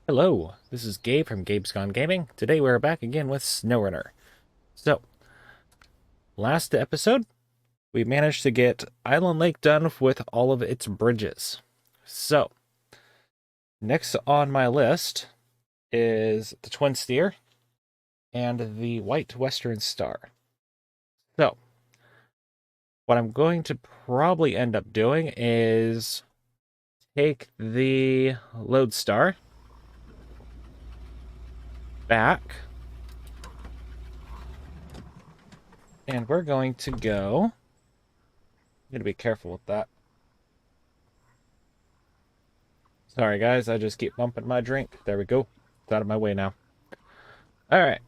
Hello, this is Gabe from GabeSGoneGaming. Today we're back again with SnowRunner. So, last episode, we managed to get Island Lake done with all of its bridges. So, next on my list is the Twinsteer and the White Western Star. So, what I'm going to probably end up doing is take the Loadstar back, and we're going to go. I'm going to be careful with that. Sorry, guys. I just keep bumping my drink. There we go. It's out of my way now. All right.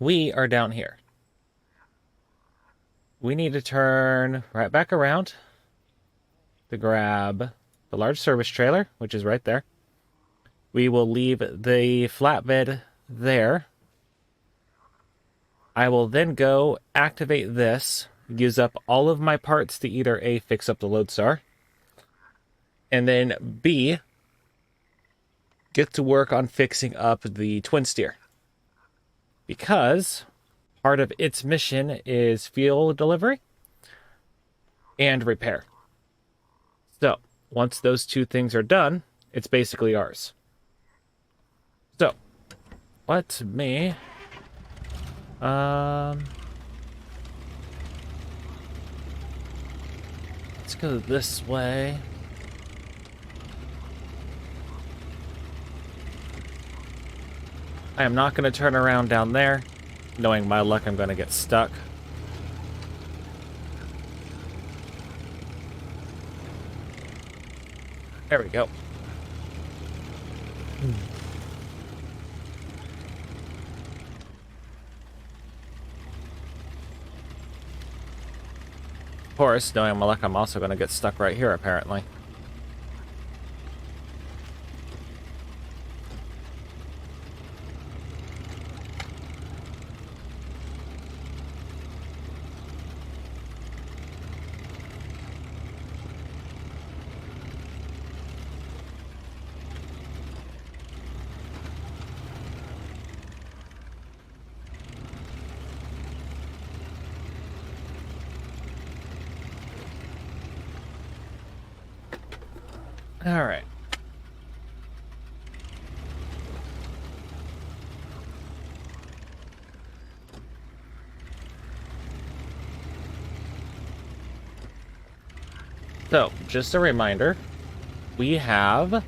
We are down here. We need to turn right back around to grab the large service trailer, which is right there. We will leave the flatbed there. I will then go activate this, use up all of my parts to either A, fix up the Loadstar, and then B, get to work on fixing up the Twinsteer. Because part of its mission is fuel delivery and repair. So, once those two things are done, it's basically ours. So, let me... let's go this way. I am not going to turn around down there. Knowing my luck, I'm going to get stuck. There we go. Of course, knowing my luck, I'm also going to get stuck right here, apparently. All right. So, just a reminder, we have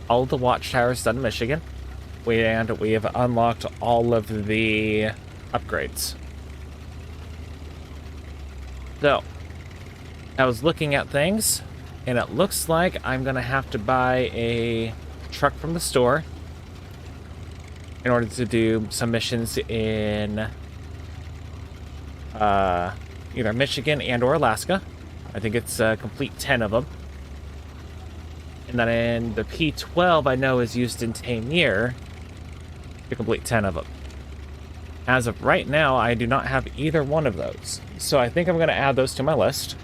all the watchtowers done in Michigan, and we have unlocked all of the upgrades. So, I was looking at things, and it looks like I'm going to have to buy a truck from the store in order to do some missions in either Michigan and or Alaska. I think it's a complete 10 of them. And then in the P12, I know is used in Tamir to complete 10 of them. As of right now, I do not have either one of those. So I think I'm going to add those to my list.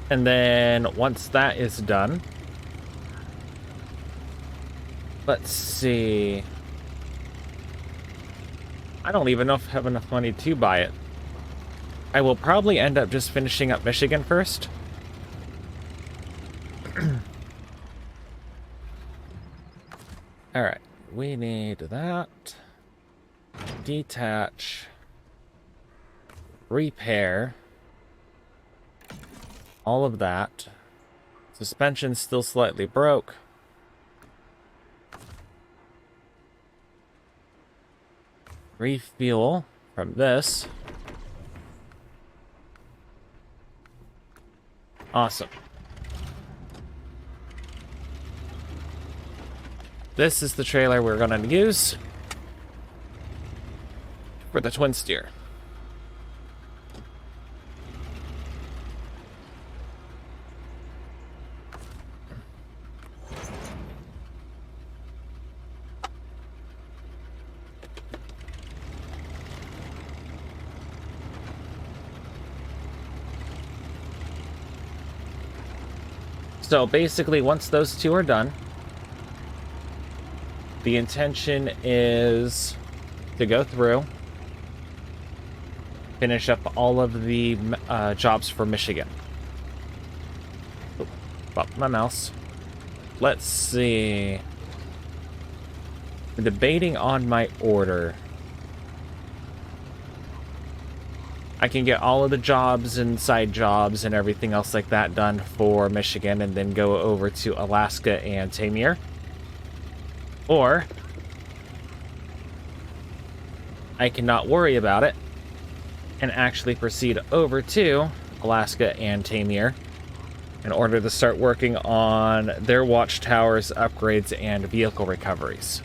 And then once that is done, let's see. I don't even know if I have enough money to buy it. I will probably end up just finishing up Michigan first. Alright, we need that. Detach. Repair. All of that. Suspension's still slightly broke. Refuel from this. Awesome. This is the trailer we're going to use for the Twinsteer. So basically, once those two are done, the intention is to go through, finish up all of the jobs for Michigan. Oh, bump my mouse. Let's see. I'm debating on my order. I can get all of the jobs and side jobs and everything else like that done for Michigan and then go over to Alaska and Tamir. Or I cannot worry about it and actually proceed over to Alaska and Tamir in order to start working on their watchtowers, upgrades, and vehicle recoveries.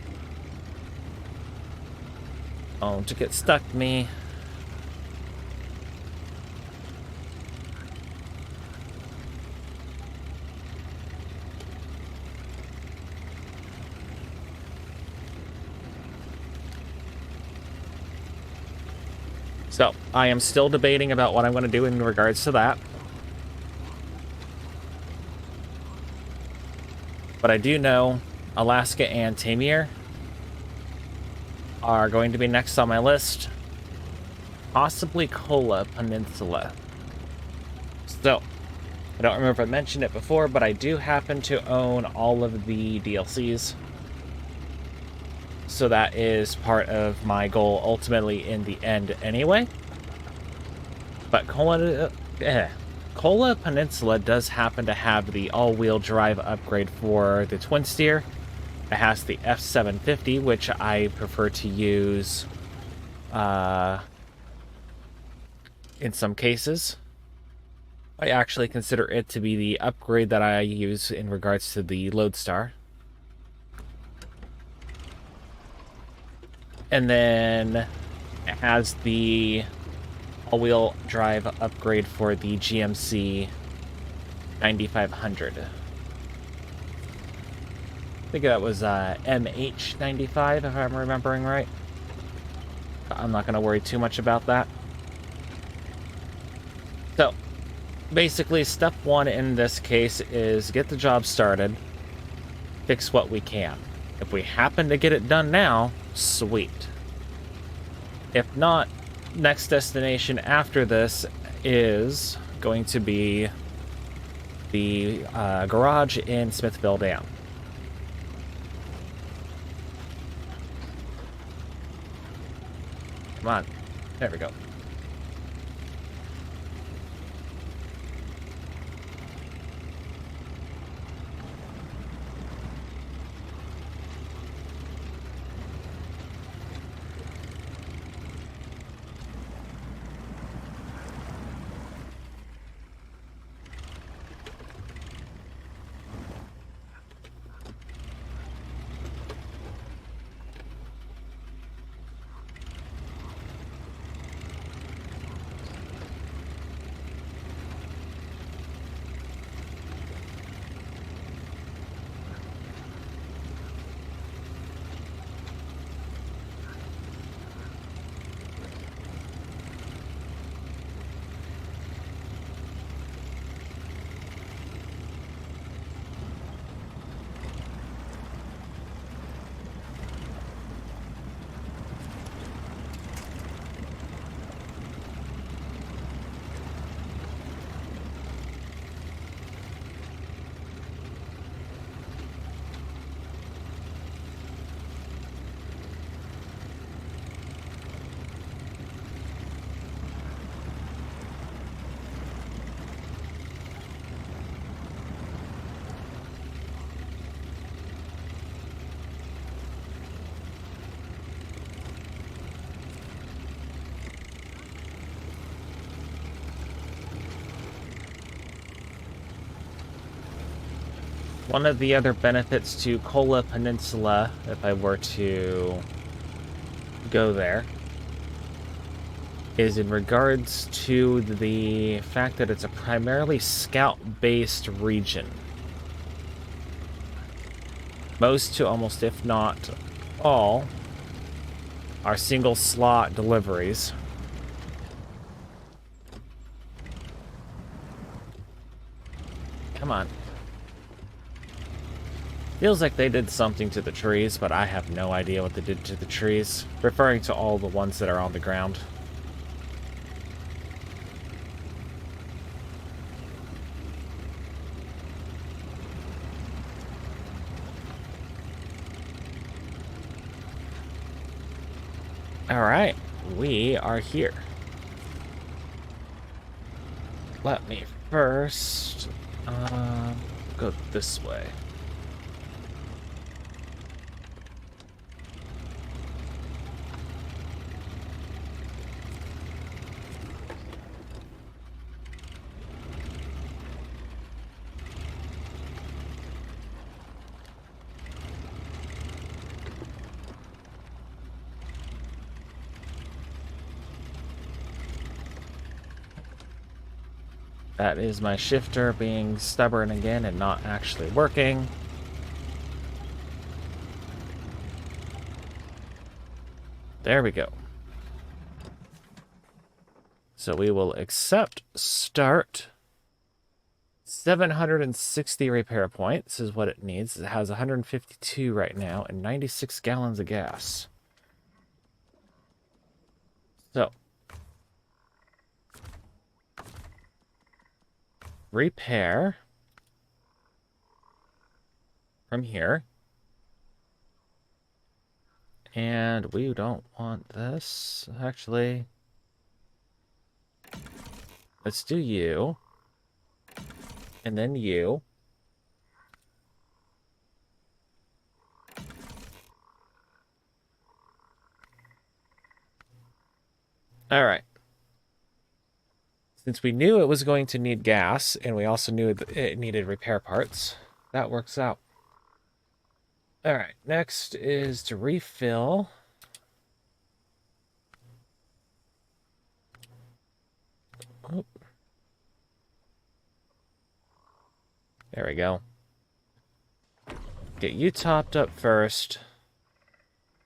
Oh, to get stuck, me. So, I am still debating about what I'm going to do in regards to that. But I do know Alaska and Tamir are going to be next on my list. Possibly Kola Peninsula. So, I don't remember if I mentioned it before, but I do happen to own all of the DLCs. So that is part of my goal ultimately in the end anyway. But Kola Peninsula does happen to have the all-wheel drive upgrade for the Twinsteer. It has the F750, which I prefer to use in some cases. I actually consider it to be the upgrade that I use in regards to the Loadstar. And then it has the all-wheel drive upgrade for the GMC 9500. I think that was MH95, if I'm remembering right. I'm not going to worry too much about that. So, basically, step one in this case is get the job started, fix what we can. If we happen to get it done now, sweet. If not, next destination after this is going to be the garage in Smithville Dam. Come on. There we go. One of the other benefits to Kola Peninsula, if I were to go there, is in regards to the fact that it's a primarily scout-based region. Most to almost, if not all, are single slot deliveries. Come on. Feels like they did something to the trees, but I have no idea what they did to the trees. Referring to all the ones that are on the ground. Alright, we are here. Let me first go this way. That is my shifter being stubborn again and not actually working. There we go. So we will accept start. 760 repair points is what it needs. It has 152 right now and 96 gallons of gas. So repair from here. And we don't want this. Actually, let's do you. And then you. All right. Since we knew it was going to need gas, and we also knew it needed repair parts, that works out. All right, next is to refill. Oh. There we go. Get you topped up first,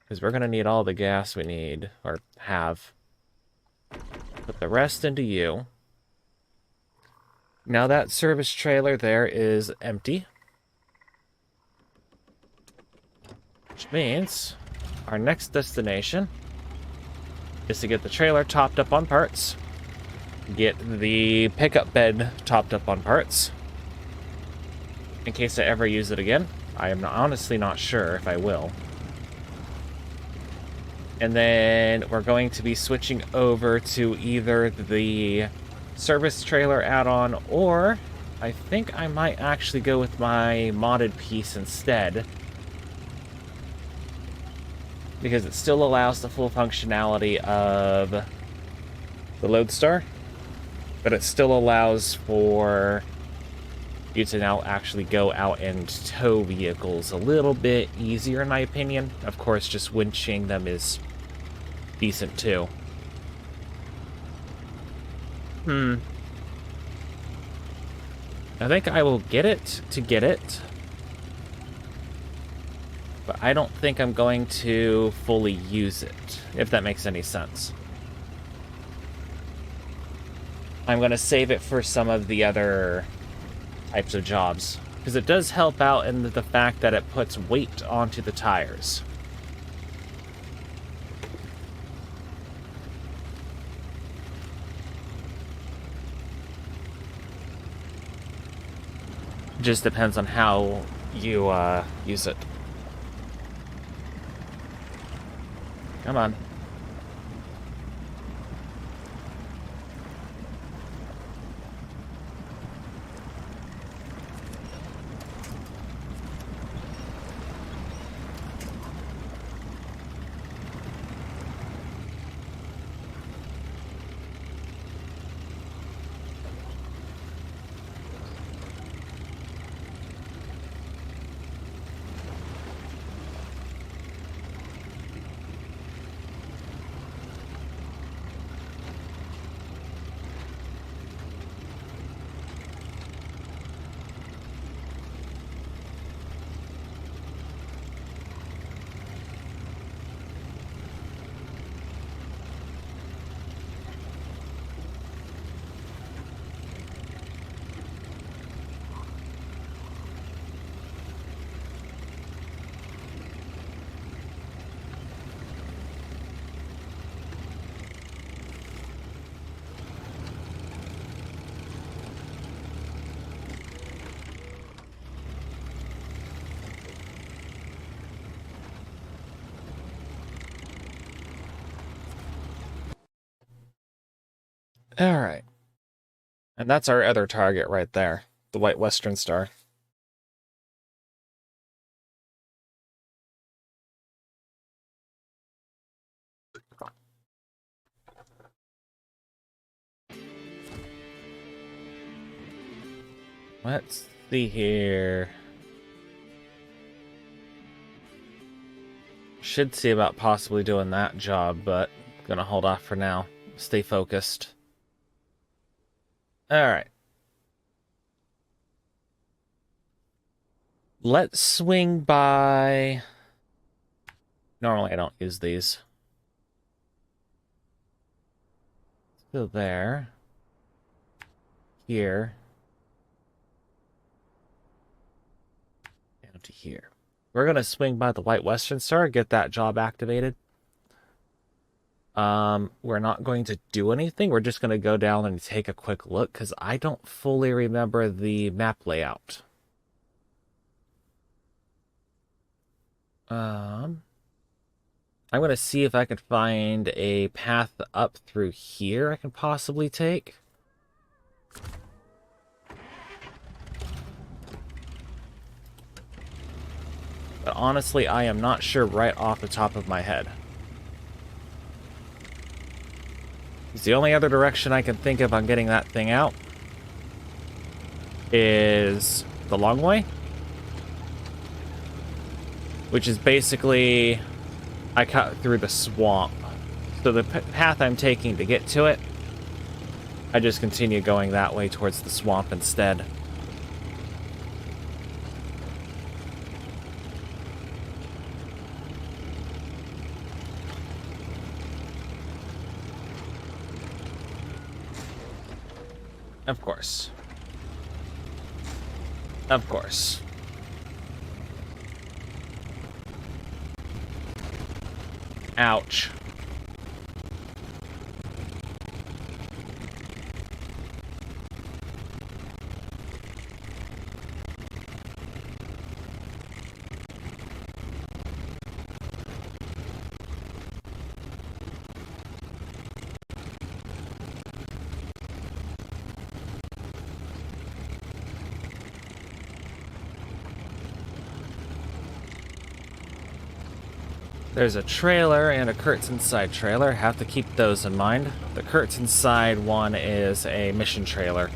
because we're going to need all the gas we need, or have. Put the rest into you. Now that service trailer there is empty. Which means our next destination is to get the trailer topped up on parts, get the pickup bed topped up on parts, in case I ever use it again. I am honestly not sure if I will. And then we're going to be switching over to either the service trailer add-on, or I think I might actually go with my modded piece instead, because it still allows the full functionality of the Loadstar, but it still allows for you to now actually go out and tow vehicles a little bit easier, in my opinion. Of course, just winching them is decent too. I think I will get it to get it, but I don't think I'm going to fully use it, if that makes any sense. I'm going to save it for some of the other types of jobs, because it does help out in the fact that it puts weight onto the tires. Just depends on how you use it. Come on. All right. And that's our other target right there, the White Western Star. Let's see here. Should see about possibly doing that job, but gonna hold off for now. Stay focused. Alright. Let's swing by... Normally I don't use these. So there. Here. Down to here. We're gonna swing by the White Western Star, get that job activated. We're not going to do anything. We're just gonna go down and take a quick look, because I don't fully remember the map layout. I'm going to see if I can find a path up through here I can possibly take. But honestly, I am not sure right off the top of my head. It's the only other direction I can think of on getting that thing out is the long way. Which is basically... I cut through the swamp. So the path I'm taking to get to it, I just continue going that way towards the swamp instead. Of course. Of course. Ouch. There's a trailer and a curtain side trailer. Have to keep those in mind. The curtain side one is a mission trailer.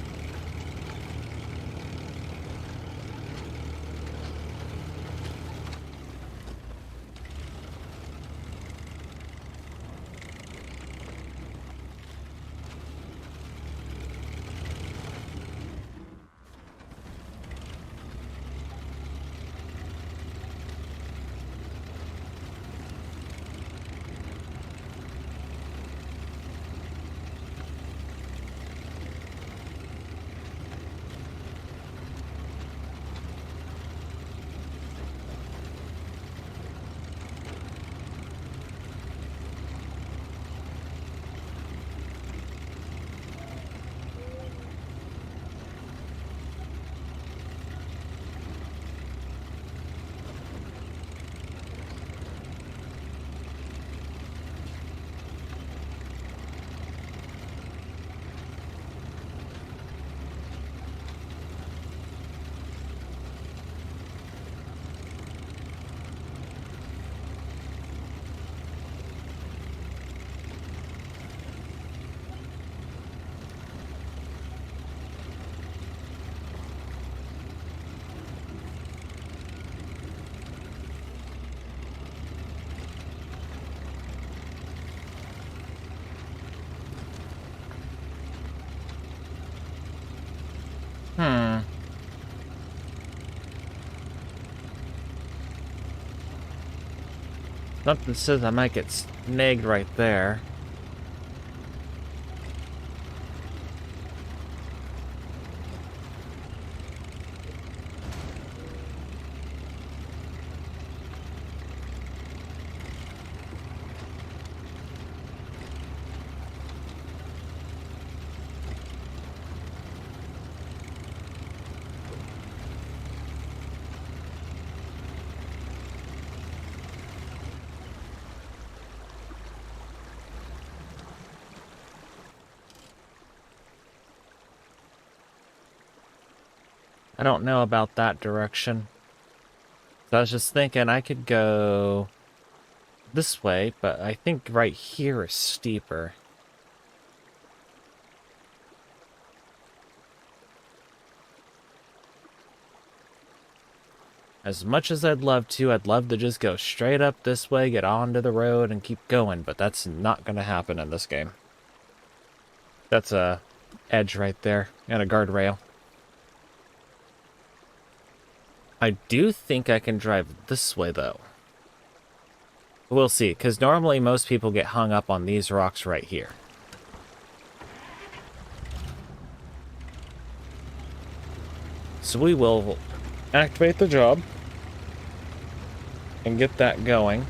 Something says I might get snagged right there. I don't know about that direction. So I was just thinking I could go this way, but I think right here is steeper. As much as I'd love to just go straight up this way, get onto the road, and keep going, but that's not going to happen in this game. That's a edge right there, and a guardrail. I do think I can drive this way, though. We'll see, because normally most people get hung up on these rocks right here. So we will activate the job and get that going.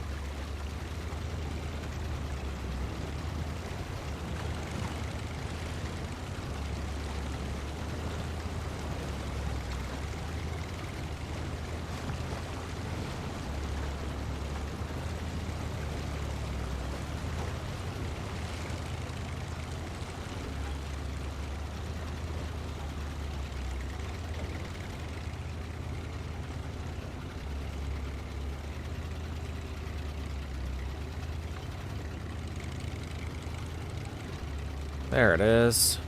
There it is.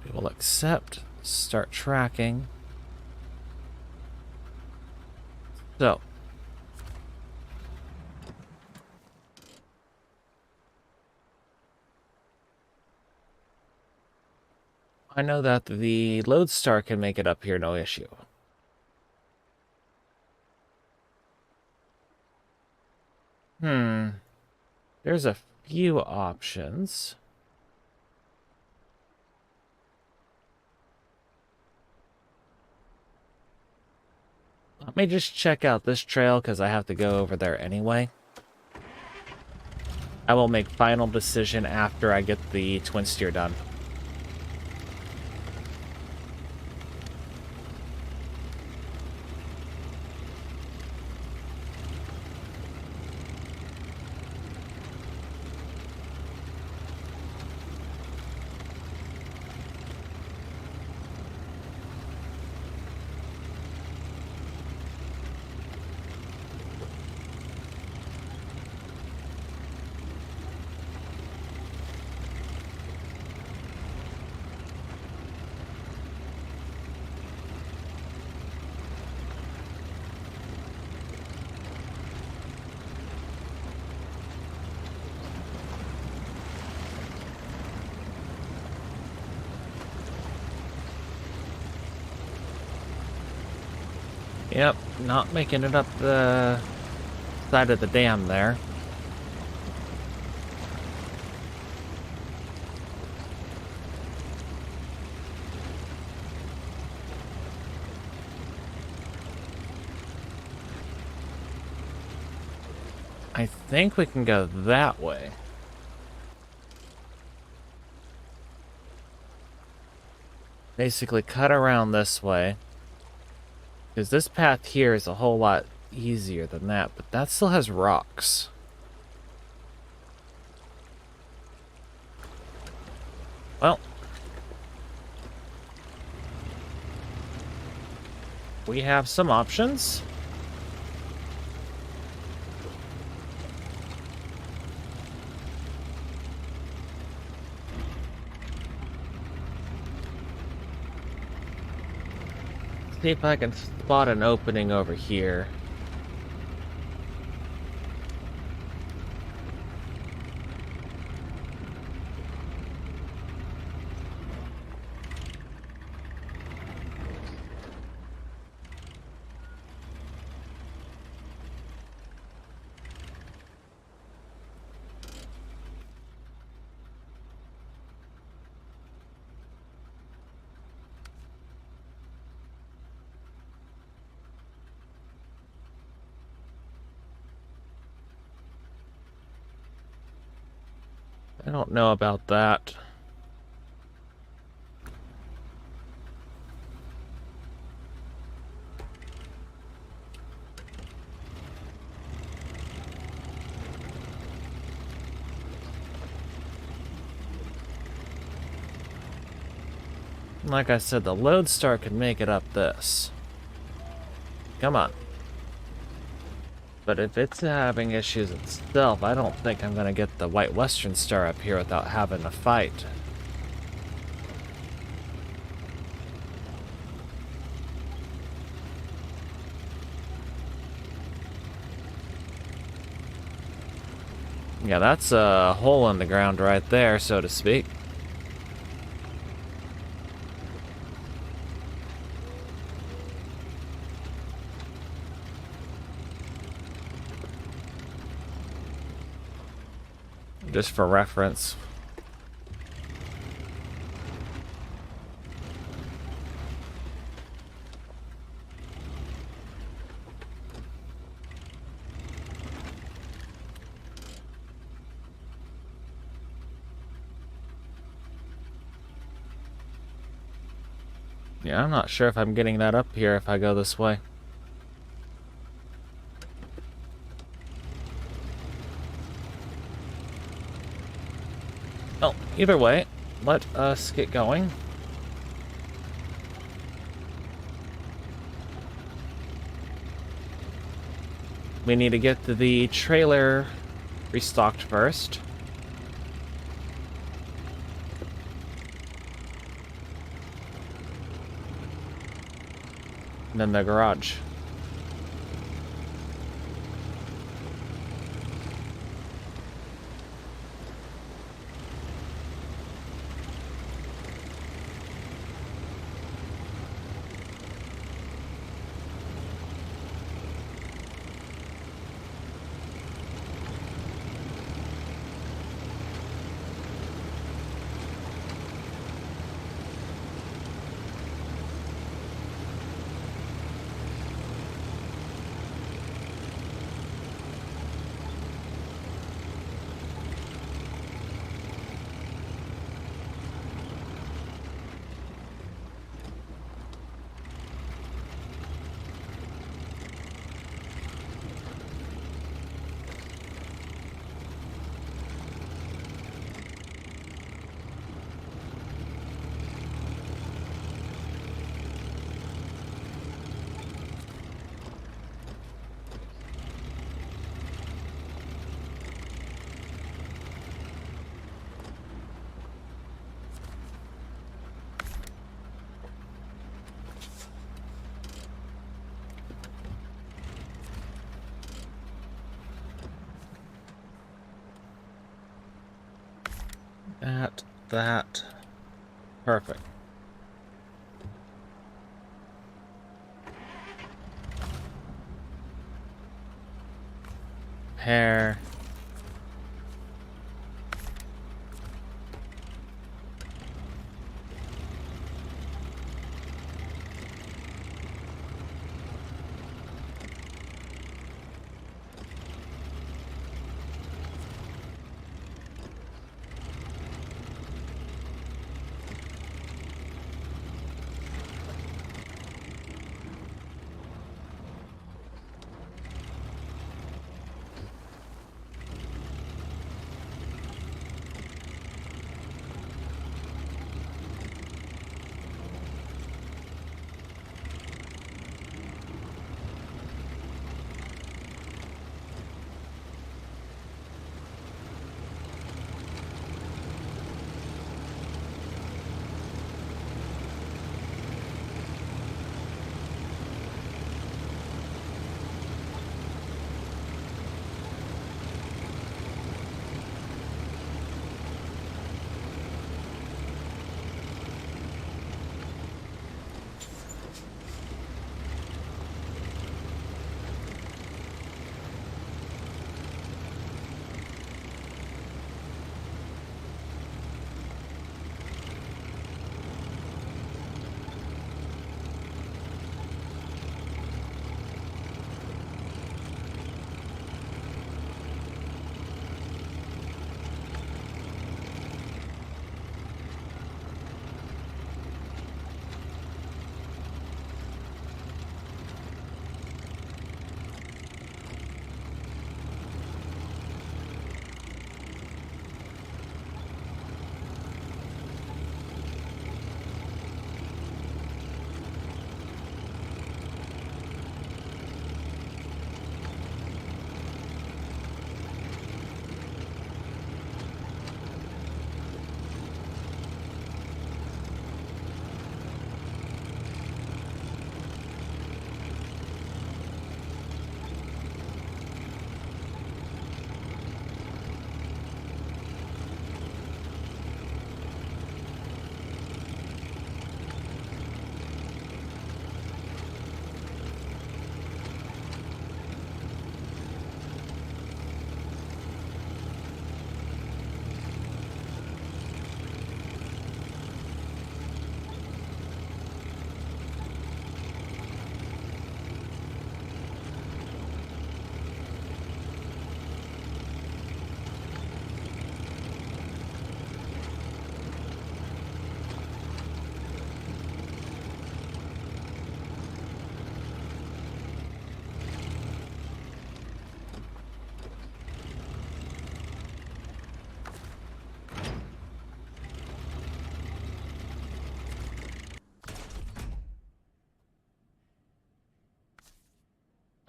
We will accept, start tracking. So. I know that the Loadstar can make it up here, no issue. There's a few options. Let me just check out this trail, because I have to go over there anyway. I will make final decision after I get the Twinsteer done. Yep, not making it up the side of the dam there. I think we can go that way. Basically cut around this way. Because this path here is a whole lot easier than that, but that still has rocks. Well. We have some options. See if I can spot an opening over here. I don't know about that. Like I said, the Loadstar could make it up this. Come on. But if it's having issues itself, I don't think I'm gonna get the White Western Star up here without having a fight. Yeah, that's a hole in the ground right there, so to speak. Just for reference. Yeah, I'm not sure if I'm getting that up here if I go this way. Well, either way, let us get going. We need to get the trailer restocked first. And then the garage. That. Perfect. Hair.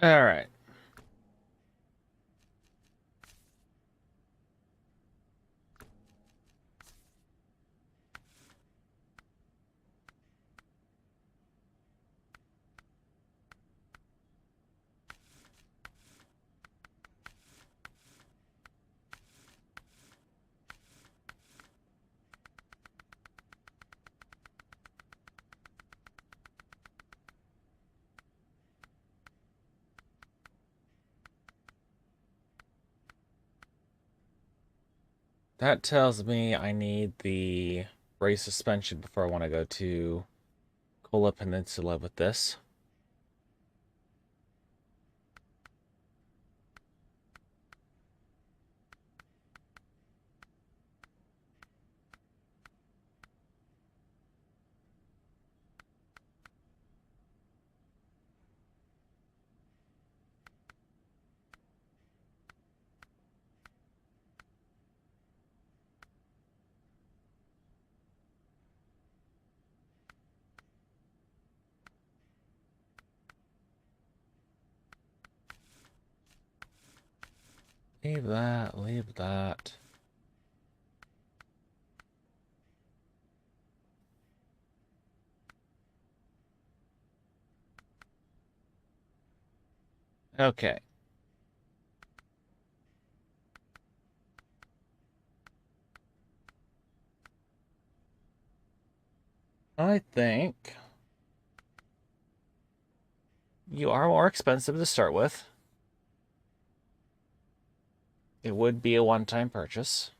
All right. That tells me I need the race suspension before I want to go to Kola Peninsula with this. Leave that, leave that. Okay. I think you are more expensive to start with. It would be a one-time purchase.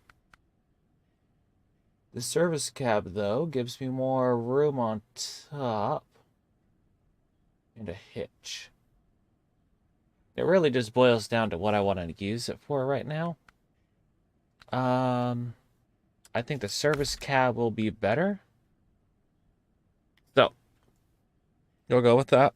The service cab, though, gives me more room on top and a hitch. It really just boils down to what I want to use it for right now. I think the service cab will be better. So, you'll go with that.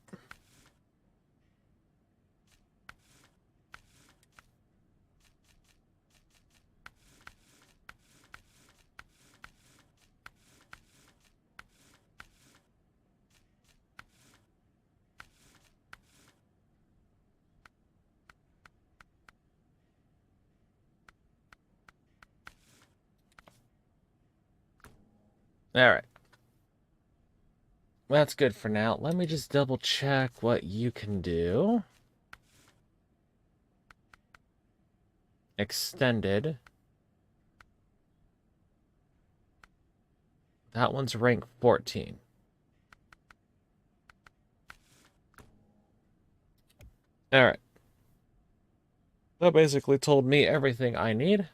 All right. That's good for now. Let me just double check what you can do. Extended. That one's rank 14. All right. That basically told me everything I need.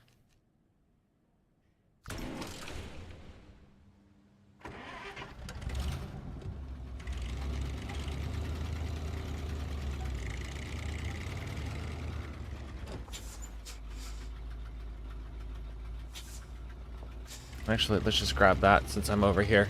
Actually, let's just grab that since I'm over here.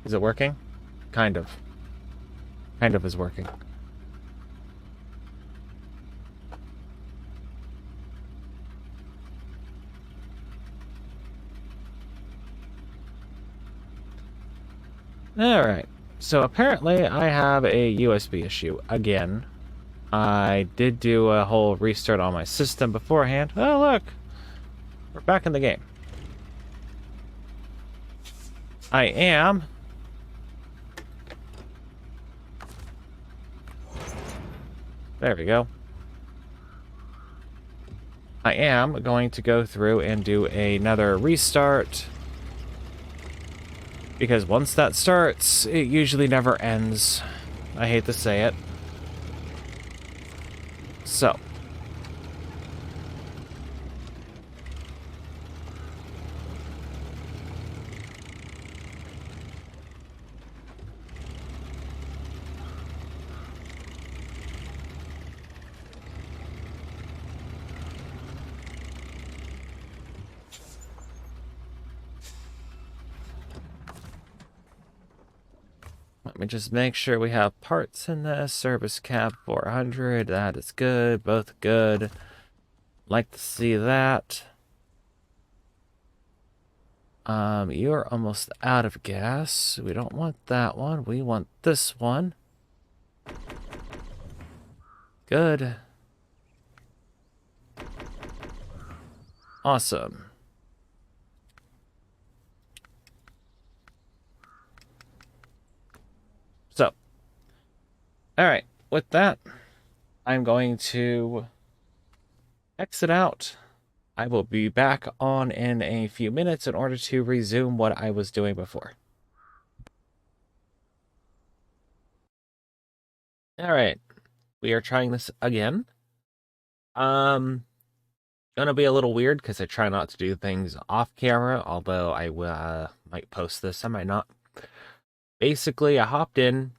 Is it working? Kind of. Kind of is working. Alright. So apparently I have a USB issue again. I did do a whole restart on my system beforehand. Oh, look! We're back in the game. I am... There we go. I am going to go through and do another restart. Because once that starts, it usually never ends. I hate to say it. So, let me just make sure we have parts in this. Service cab 400, that is good, both good. Like to see that. You're almost out of gas. We don't want that one. We want this one. Good. Awesome. So, all right, with that, I'm going to exit out. I will be back on in a few minutes in order to resume what I was doing before. All right, we are trying this again. Gonna be a little weird because I try not to do things off camera, although I might post this, I might not. Basically, I hopped in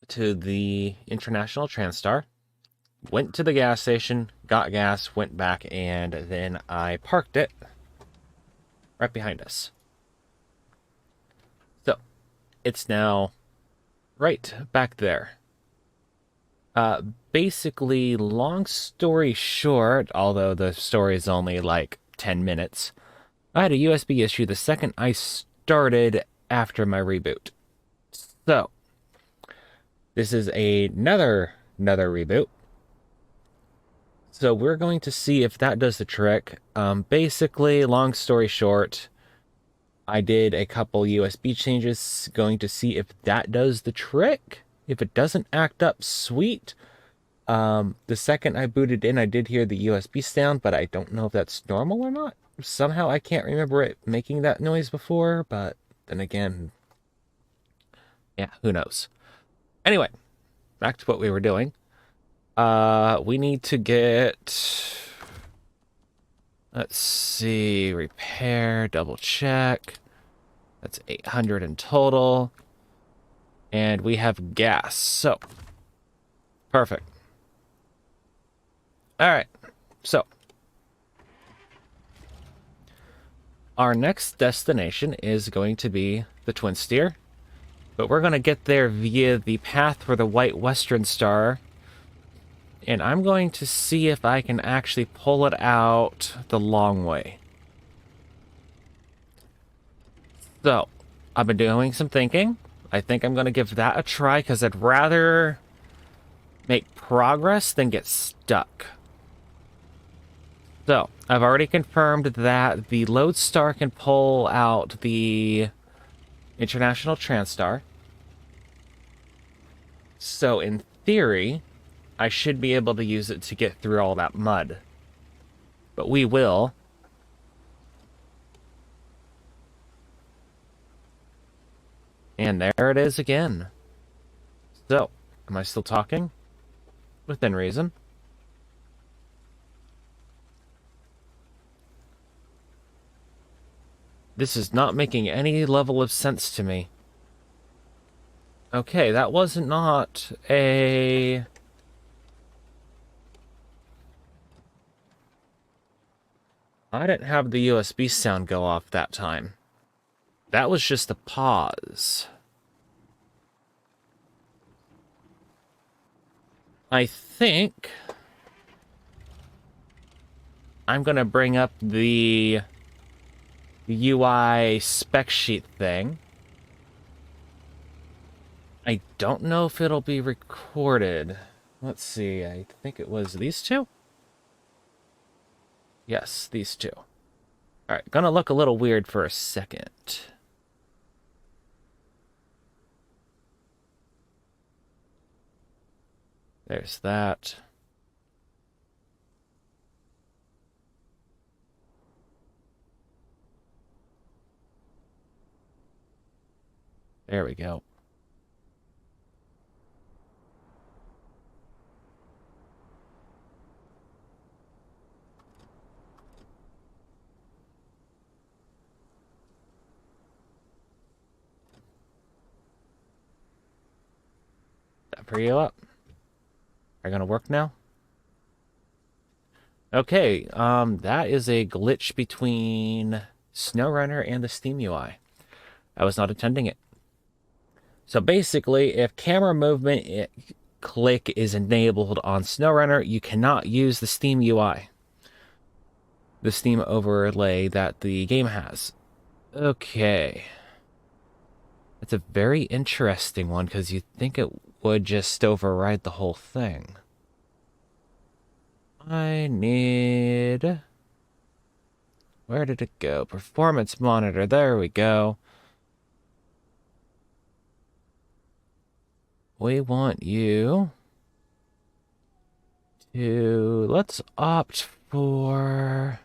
to the International Transstar, went to the gas station, got gas, went back, and then I parked it right behind us. So, it's now right back there. Basically, long story short, although the story is only like 10 minutes, I had a USB issue the second I started after my reboot. So, this is another reboot. So we're going to see if that does the trick. Basically, long story short, I did a couple USB changes, going to see if that does the trick. If it doesn't act up, sweet. The second I booted in, I did hear the USB sound, but I don't know if that's normal or not. Somehow I can't remember it making that noise before, but then again, yeah, who knows. Anyway, back to what we were doing. We need to get, let's see, repair, double check. That's 800 in total. And we have gas, so perfect. All right, so our next destination is going to be the Twinsteer, but we're going to get there via the path for the White Western Star, and I'm going to see if I can actually pull it out the long way. So, I've been doing some thinking. I think I'm going to give that a try because I'd rather make progress than get stuck. So, I've already confirmed that the Loadstar can pull out the International Transstar. So, in theory, I should be able to use it to get through all that mud. But we will. And there it is again. So, am I still talking? Within reason. This is not making any level of sense to me. Okay, that was not a... I didn't have the USB sound go off that time. That was just a pause. I think I'm gonna bring up the UI spec sheet thing. I don't know if it'll be recorded. Let's see, I think it was these two? Yes, these two. Alright, gonna look a little weird for a second. There's that. There we go. Free you up. Are you gonna work now? Okay, that is a glitch between SnowRunner and the Steam UI. I was not intending it. So basically, if camera movement click is enabled on SnowRunner, you cannot use the Steam UI. The Steam overlay that the game has. Okay. It's a very interesting one because you'd think it would just override the whole thing. I need... Where did it go? Performance monitor. There we go. We want you to... Let's opt for...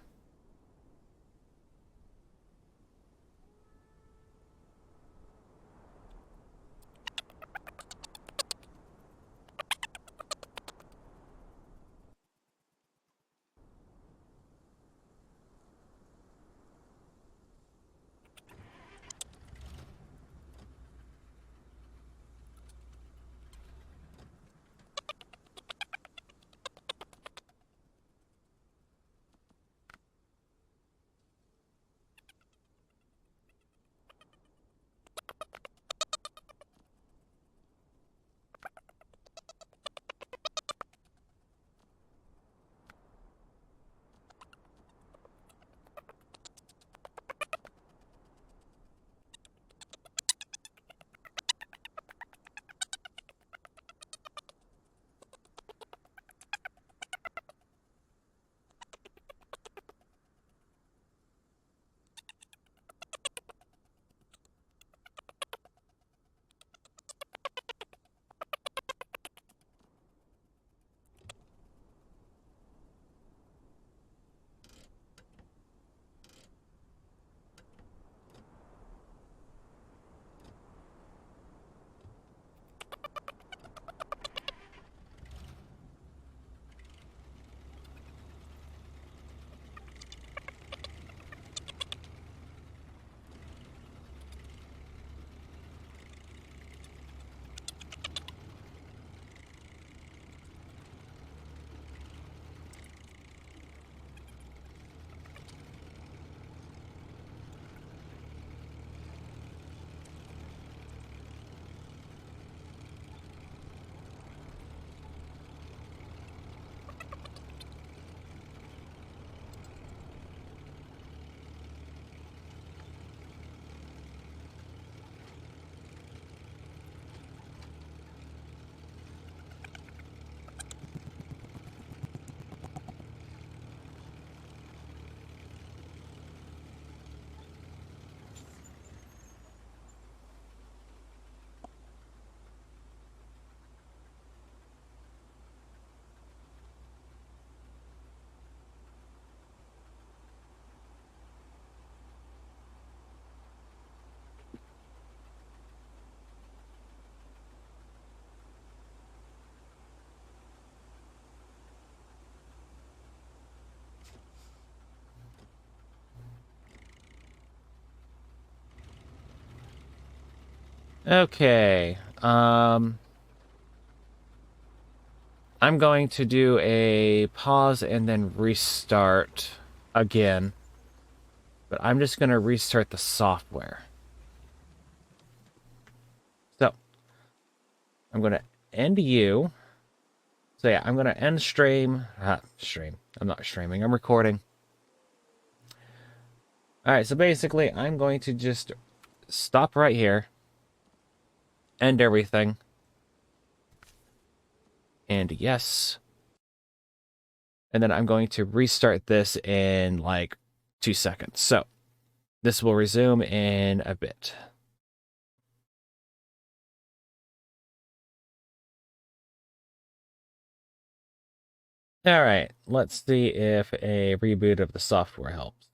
Okay, I'm going to do a pause and then restart again. But I'm just going to restart the software. So, I'm going to end you. So yeah, I'm going to end stream. Stream. I'm not streaming, I'm recording. Alright, so basically, I'm going to just stop right here. End everything. And yes. And then I'm going to restart this in like 2 seconds. So this will resume in a bit. All right, let's see if a reboot of the software helps.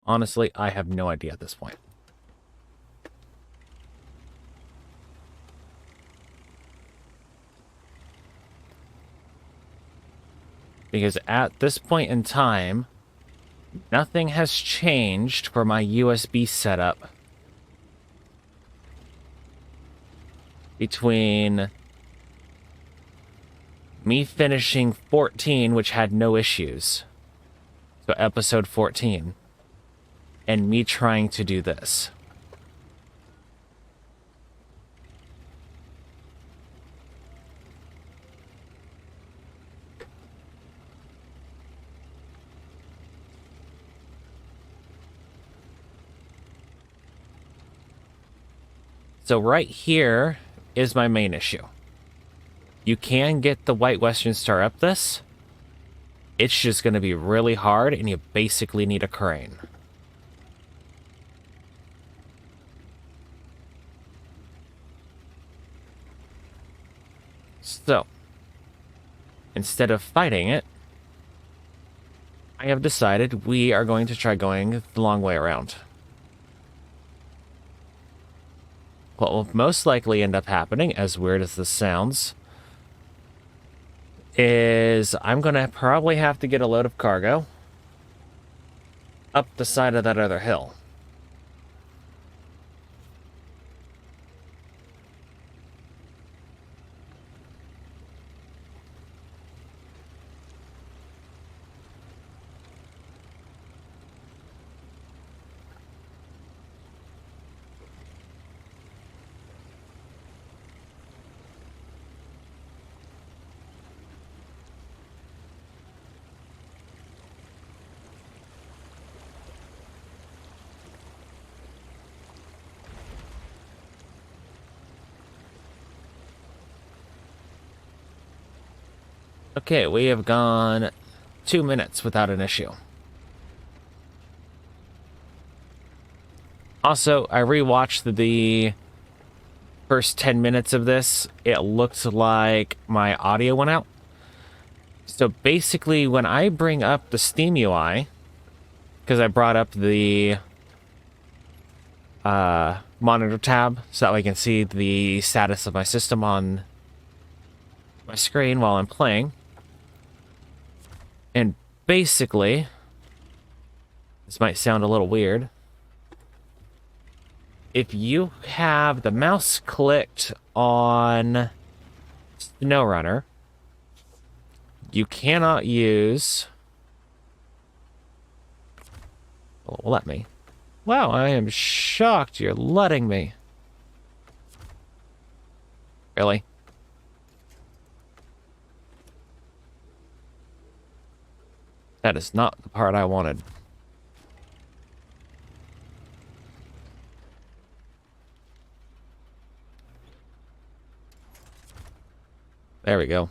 Honestly, I have no idea at this point. Because at this point in time, nothing has changed for my USB setup. between me finishing 14, which had no issues, so episode 14, and me trying to do this. So right here is my main issue. You can get the White Western Star up this. It's just going to be really hard, and you basically need a crane. So, instead of fighting it, I have decided we are going to try going the long way around. What will most likely end up happening, as weird as this sounds, is I'm going to probably have to get a load of cargo up the side of that other hill. Okay, we have gone 2 minutes without an issue. Also, I rewatched the first 10 minutes of this. It looked like my audio went out. So basically, when I bring up the Steam UI, because I brought up the monitor tab so that I can see the status of my system on my screen while I'm playing. And basically, this might sound a little weird. If you have the mouse clicked on SnowRunner, you cannot use... Well, let me. Wow, I am shocked you're letting me. Really? That is not the part I wanted. There we go.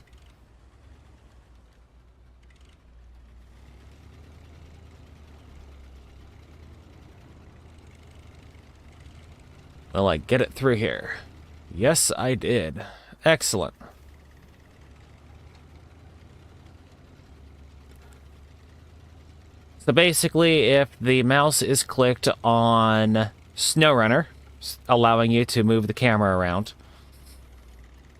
Will I get it through here? Yes, I did. Excellent. So basically, if the mouse is clicked on SnowRunner, allowing you to move the camera around,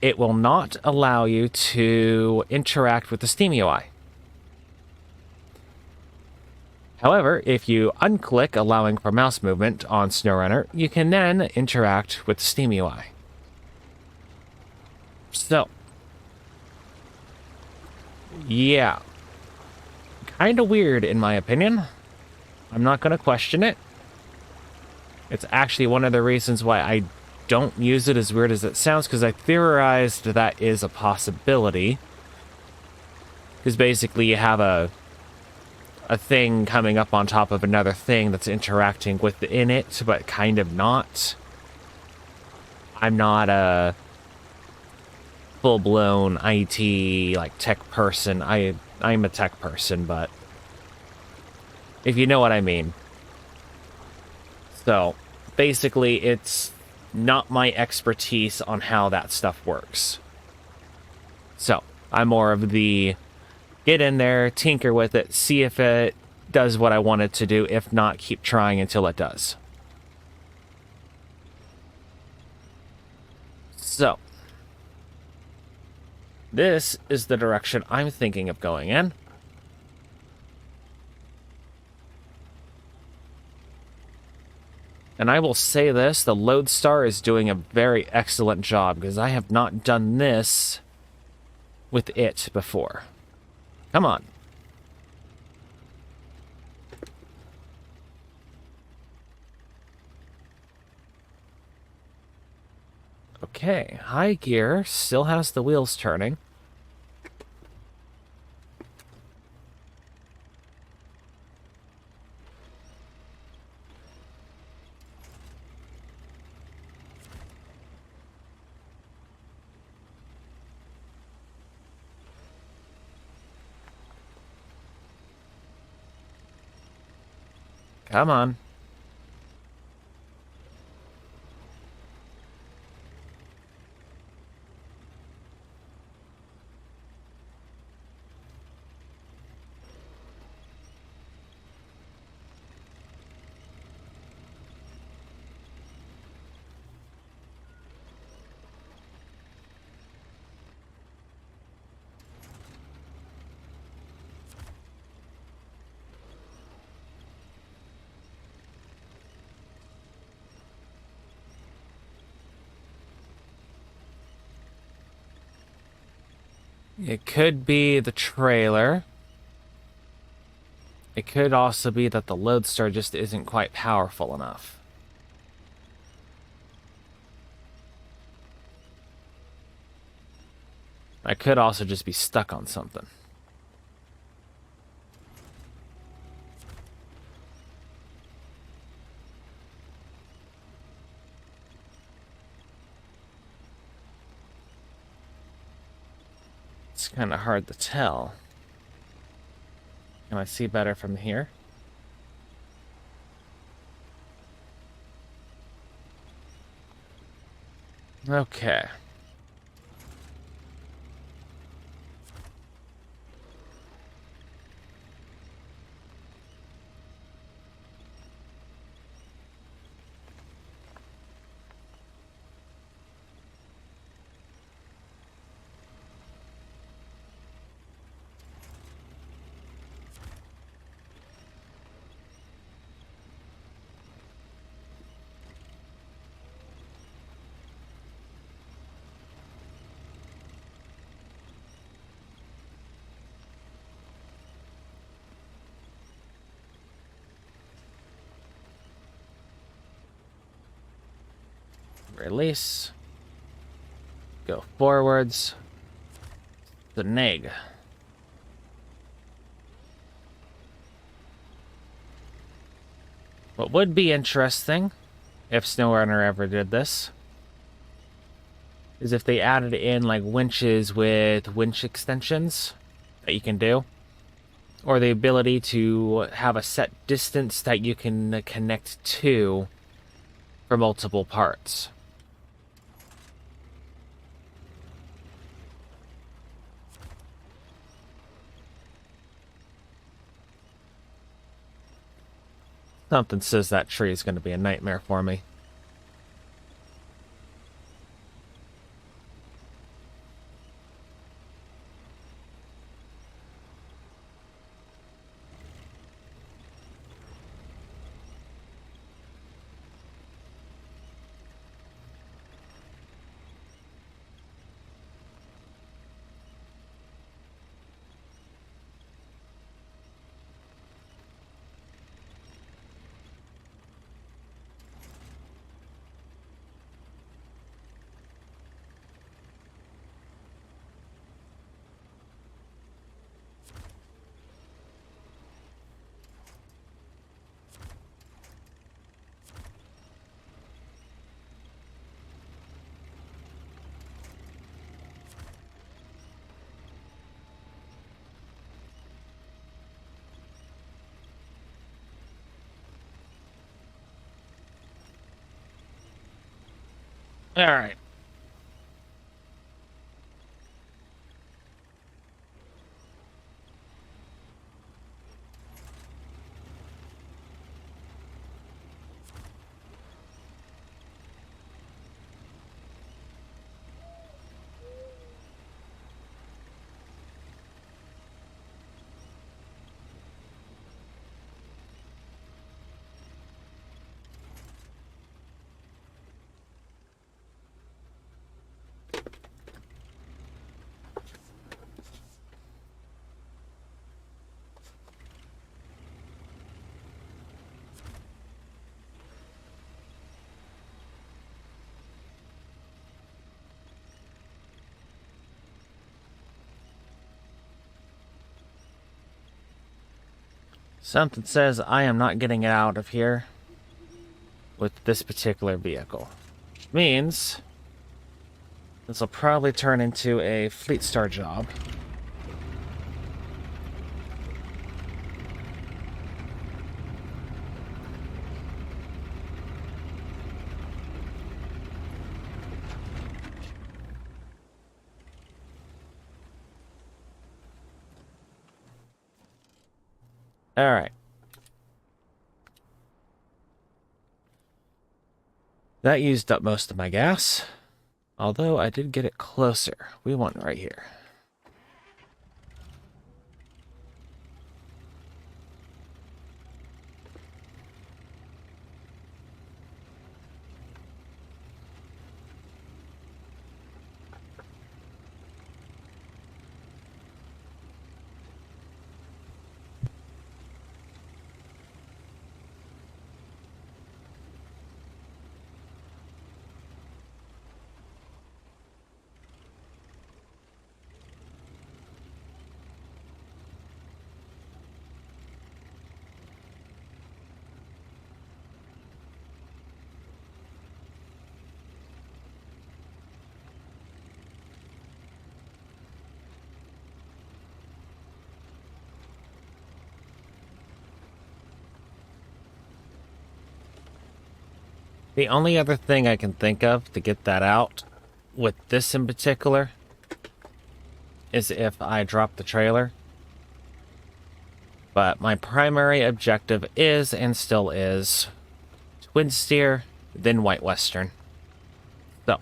it will not allow you to interact with the Steam UI. However, if you unclick allowing for mouse movement on SnowRunner, you can then interact with the Steam UI. So, yeah. Kind of weird, in my opinion. I'm not going to question it. It's actually one of the reasons why I don't use it, as weird as it sounds, because I theorized that is a possibility. Because basically you have a thing coming up on top of another thing that's interacting within it, but kind of not. I'm not a full-blown IT, like, tech person. I'm a tech person, but if you know what I mean. So, basically, it's not my expertise on how that stuff works. So, I'm more of the get in there, tinker with it, see if it does what I want it to do. If not, keep trying until it does. So, this is the direction I'm thinking of going in. And I will say this, the Loadstar is doing a very excellent job, because I have not done this with it before. Come on. Okay, high gear still has the wheels turning. Come on. It could be the trailer. It could also be that the Loadstar just isn't quite powerful enough. I could also just be stuck on something. It's kind of hard to tell. Can I see better from here? Okay. Release. Go forwards. The neg. What would be interesting, if SnowRunner ever did this, is if they added in like winches with winch extensions that you can do, or the ability to have a set distance that you can connect to for multiple parts. Something says that tree is going to be a nightmare for me. All right. Something says I am not getting it out of here with this particular vehicle. Which means this will probably turn into a Fleet Star job. Alright. That used up most of my gas. Although I did get it closer. We want right here. The only other thing I can think of to get that out, with this in particular, is if I drop the trailer. But my primary objective is, and still is, Twinsteer, then White Western. So.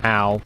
Ow.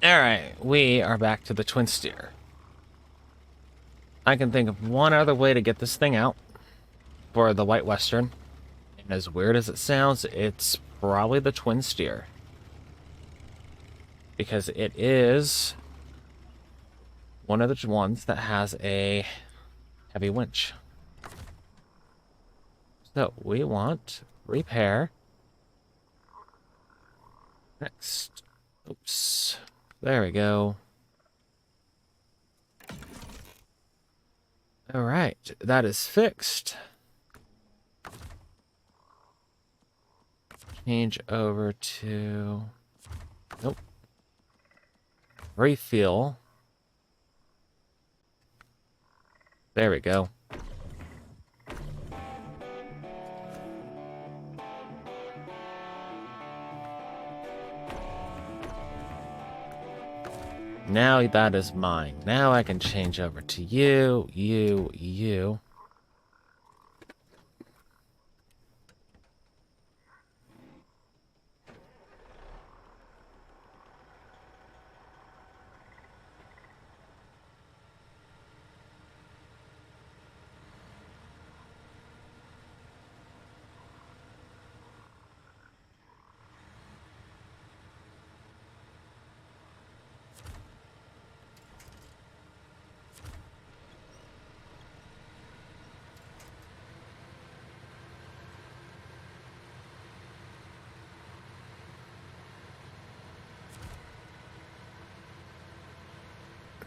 Alright, we are back to the Twinsteer. I can think of one other way to get this thing out for the White Western. And as weird as it sounds, it's probably the Twinsteer. Because it is one of the ones that has a heavy winch. So we want repair. Next. Oops. There we go. Alright, that is fixed. Change over to... Nope. Refuel. There we go. Now that is mine. Now I can change over to you, you.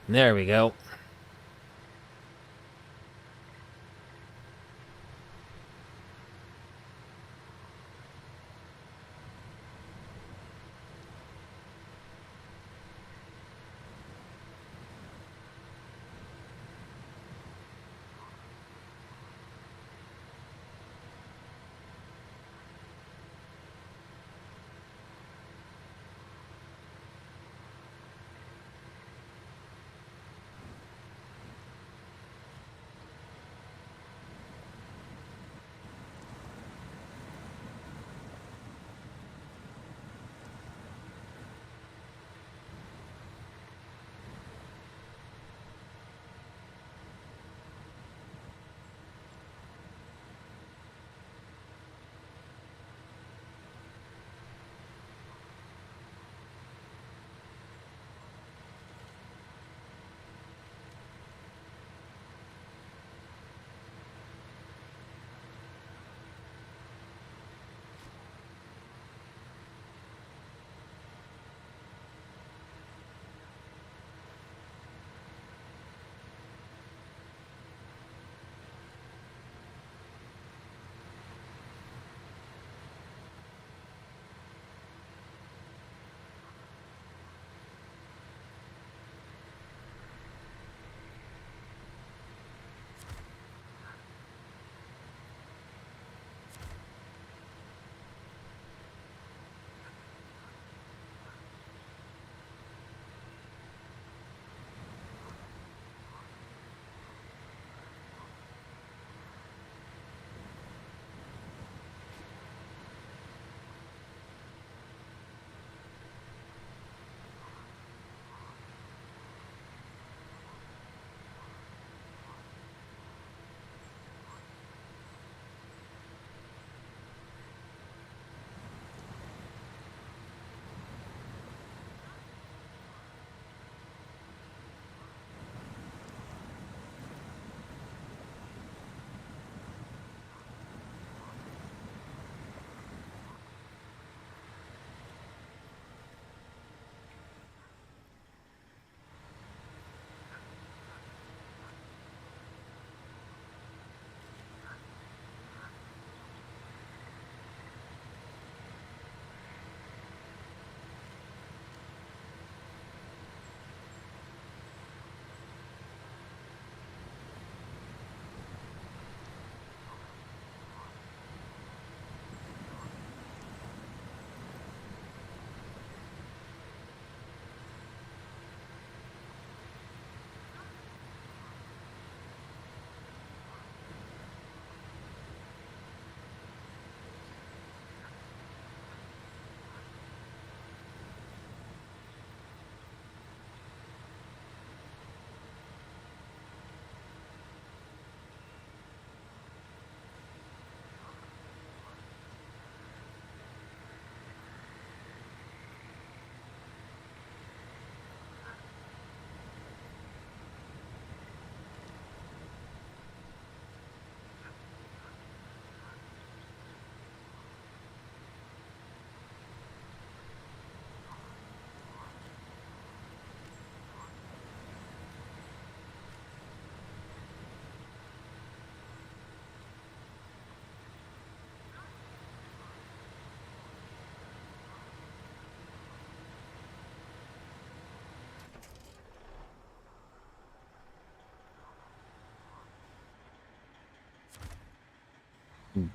There we go.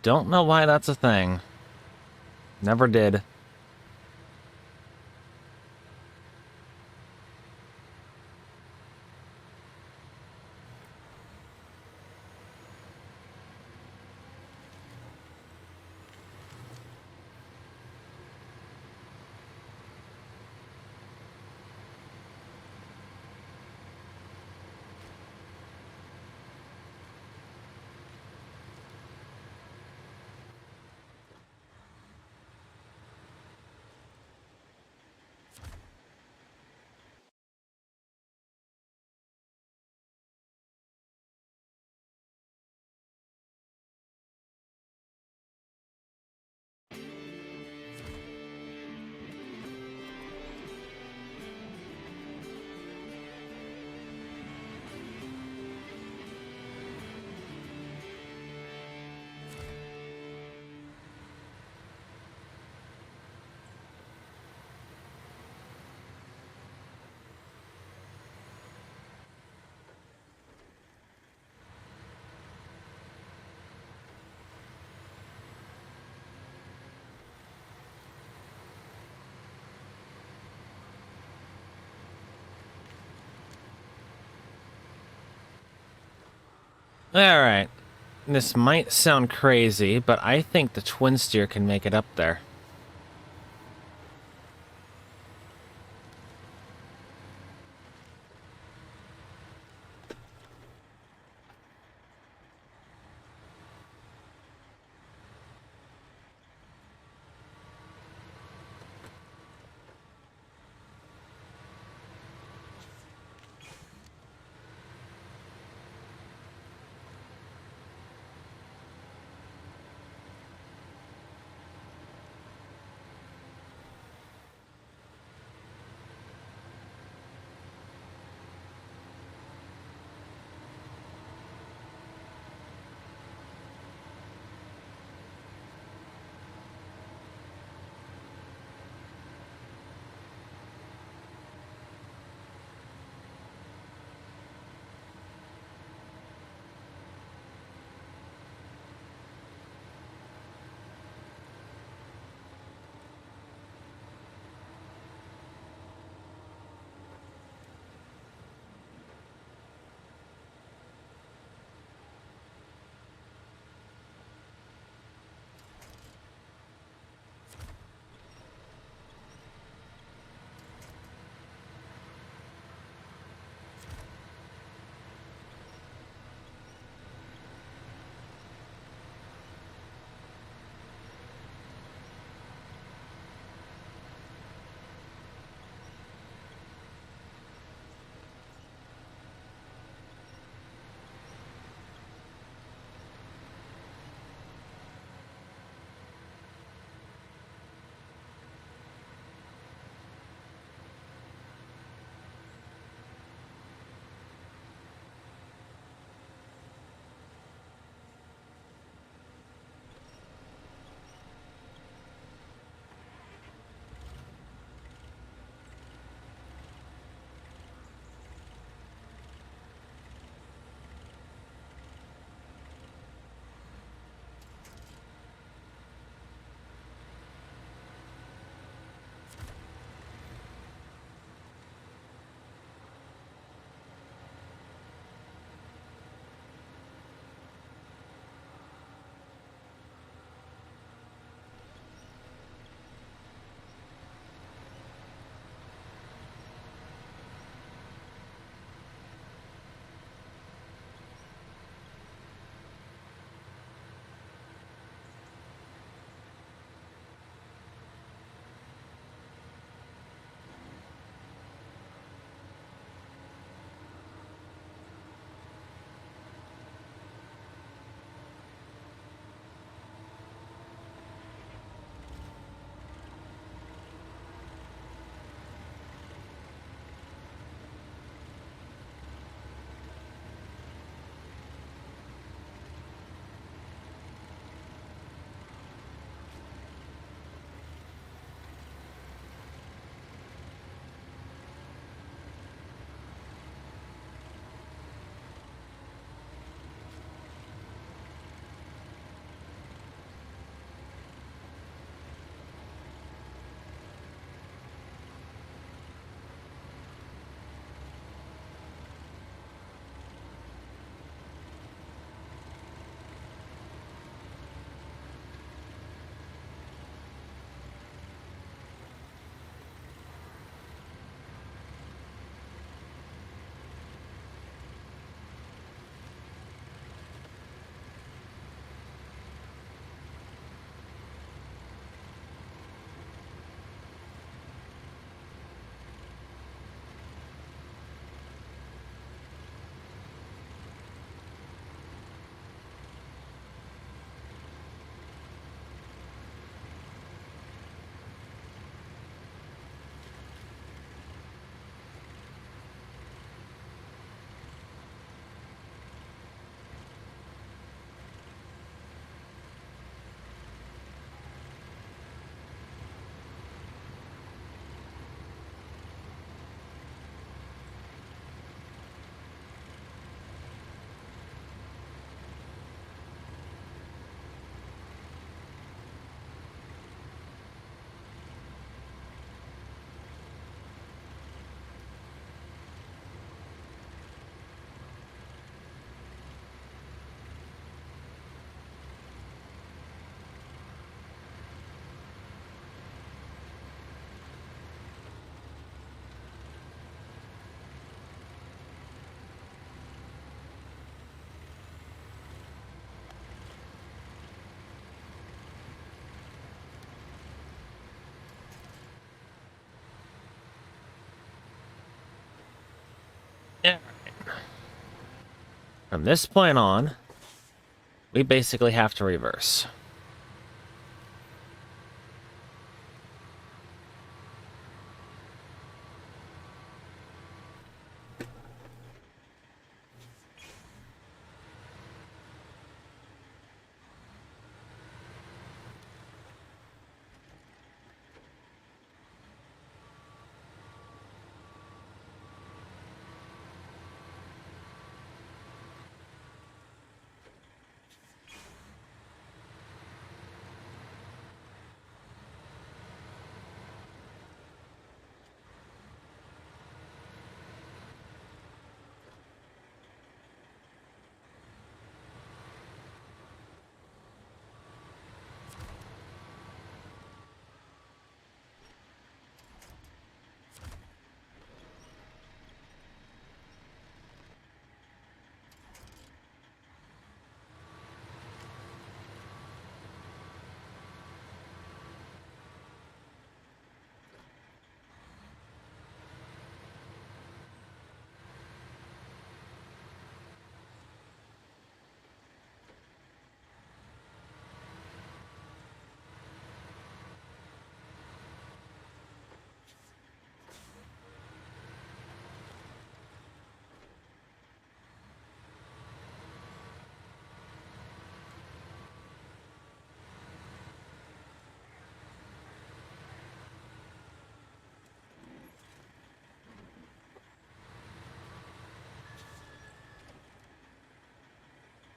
Don't know why that's a thing. Never did. Alright. This might sound crazy, but I think the Twinsteer can make it up there. From this point on, we basically have to reverse.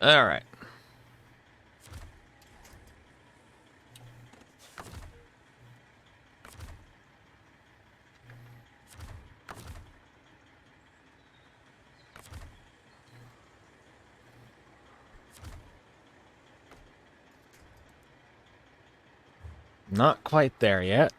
All right. Not quite there yet.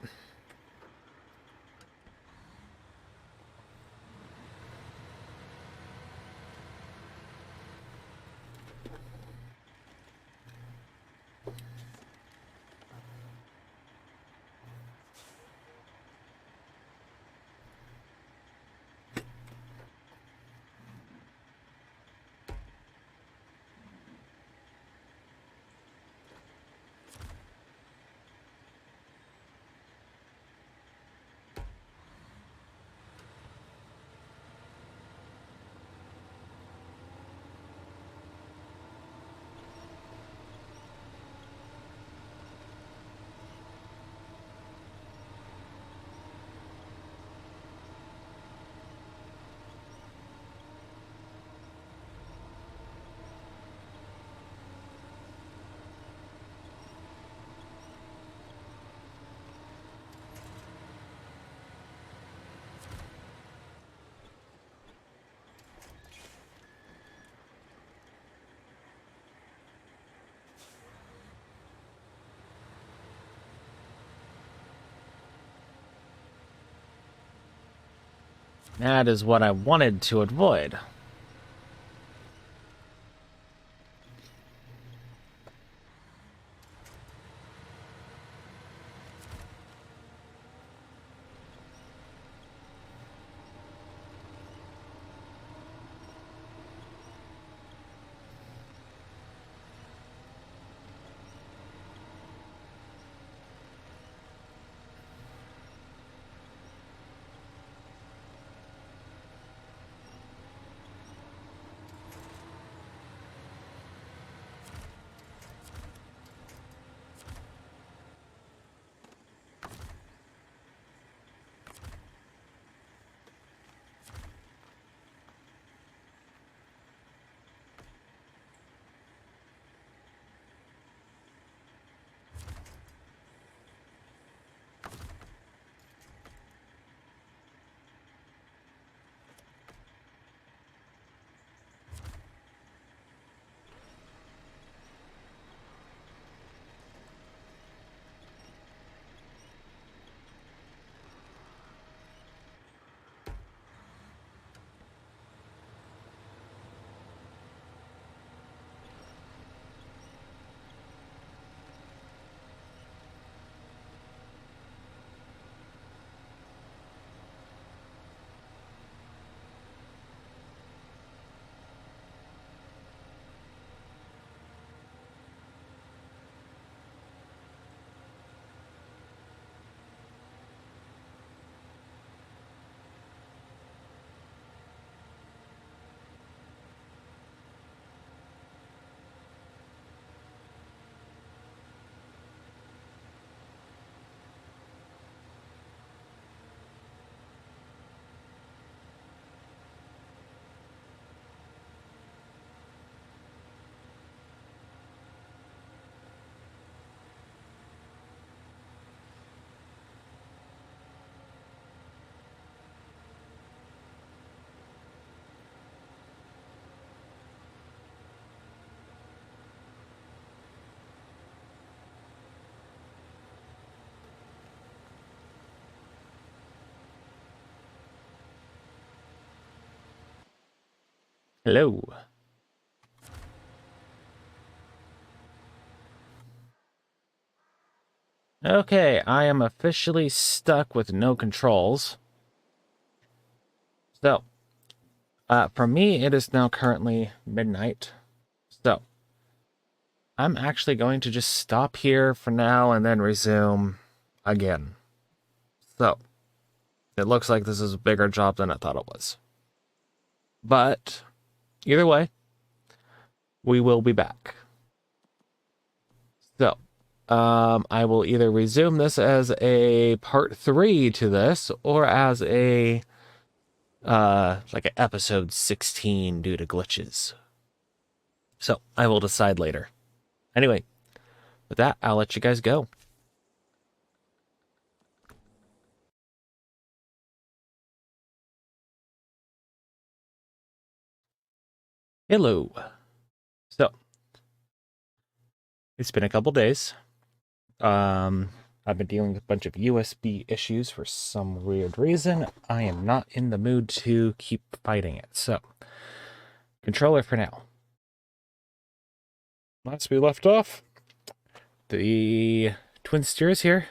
That is what I wanted to avoid. Hello. Okay, I am officially stuck with no controls. So, for me, it is now currently midnight. So, I'm actually going to just stop here for now and then resume again. So, it looks like this is a bigger job than I thought it was. But, either way, we will be back. So, I will either resume this as a part 3 to this, or as a, like an episode 16 due to glitches. So, I will decide later. Anyway, with that, I'll let you guys go. Hello. So, it's been a couple days. I've been dealing with a bunch of USB issues for some weird reason. I am not in the mood to keep fighting it. So, controller for now. Last we left off, the Twinsteer is here.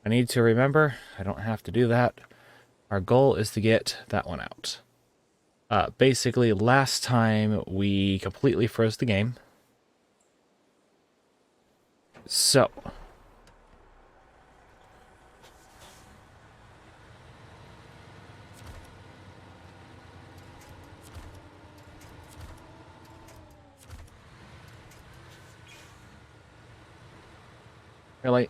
I need to remember, I don't have to do that. Our goal is to get that one out. Basically, last time we completely froze the game. So, really,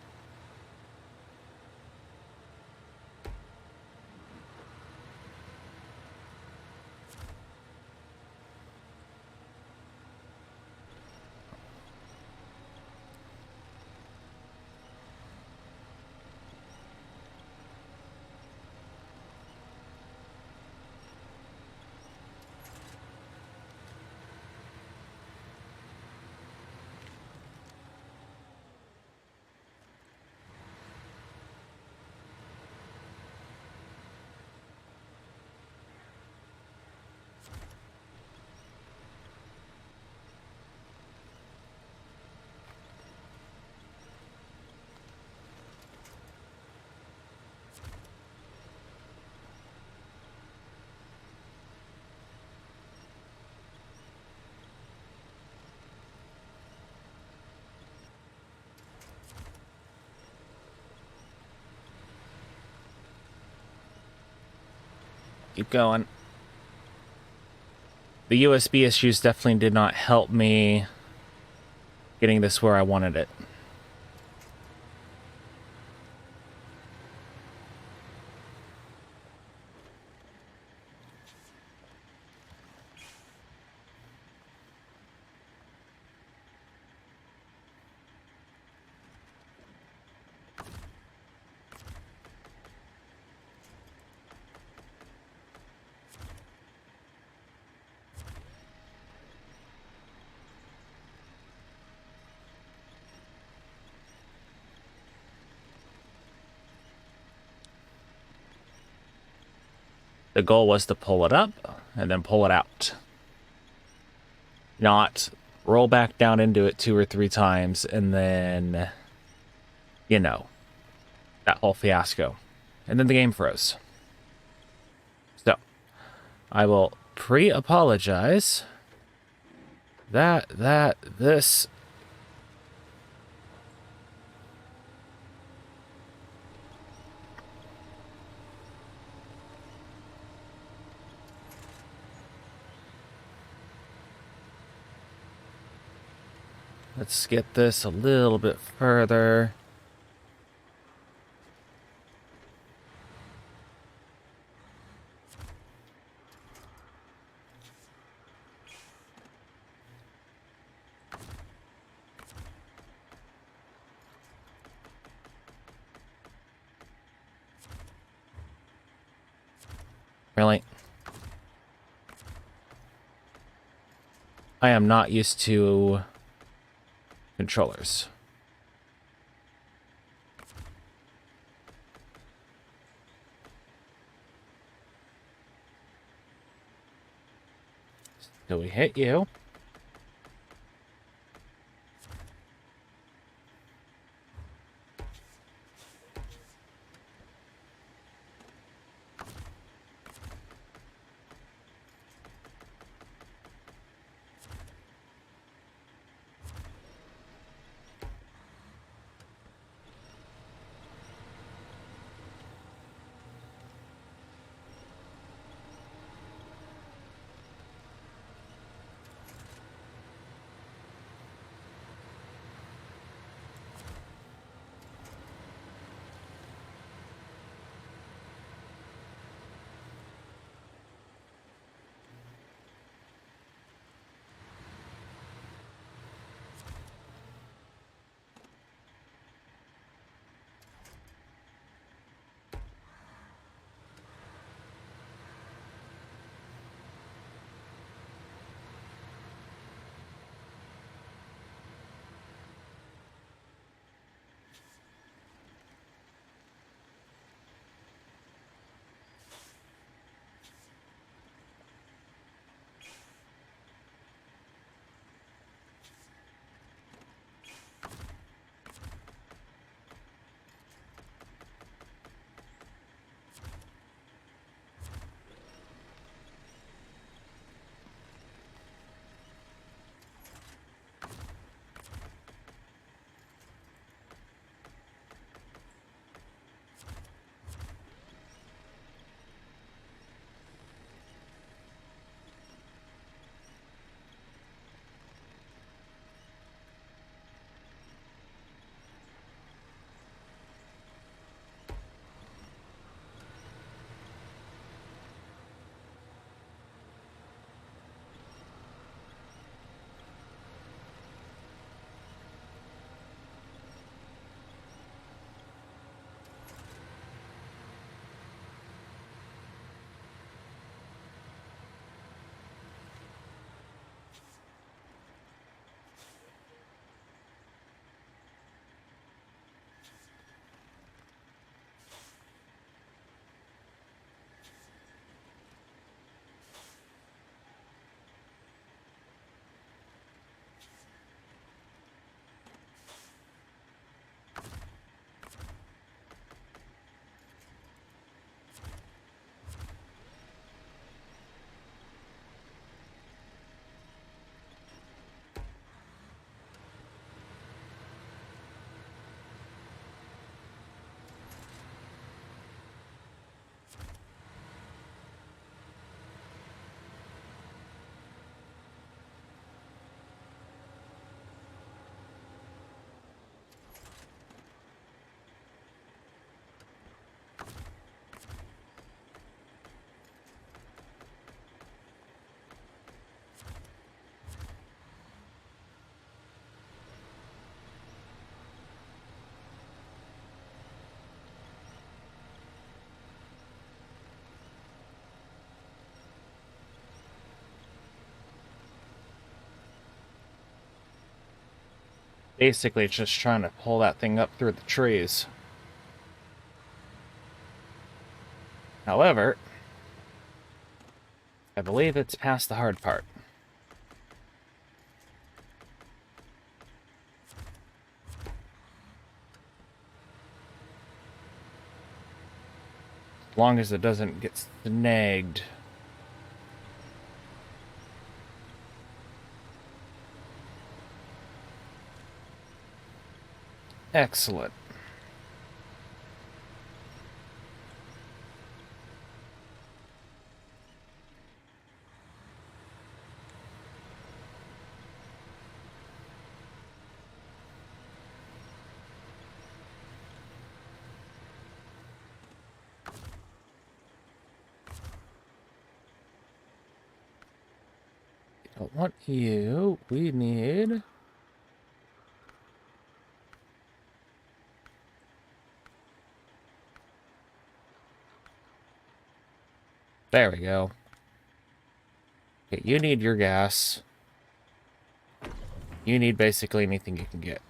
keep going. The USB issues definitely did not help me getting this where I wanted it. The goal was to pull it up and then pull it out. Not roll back down into it 2 or 3 times and then, you know, that whole fiasco. And then the game froze. So, I will pre-apologize this. Let's get this a little bit further. Really? I am not used to controllers. till we hit you. Basically, it's just trying to pull that thing up through the trees. However, I believe it's past the hard part. As long as it doesn't get snagged. Excellent. Don't want you. We need... There we go. Okay, you need your gas. You need basically anything you can get.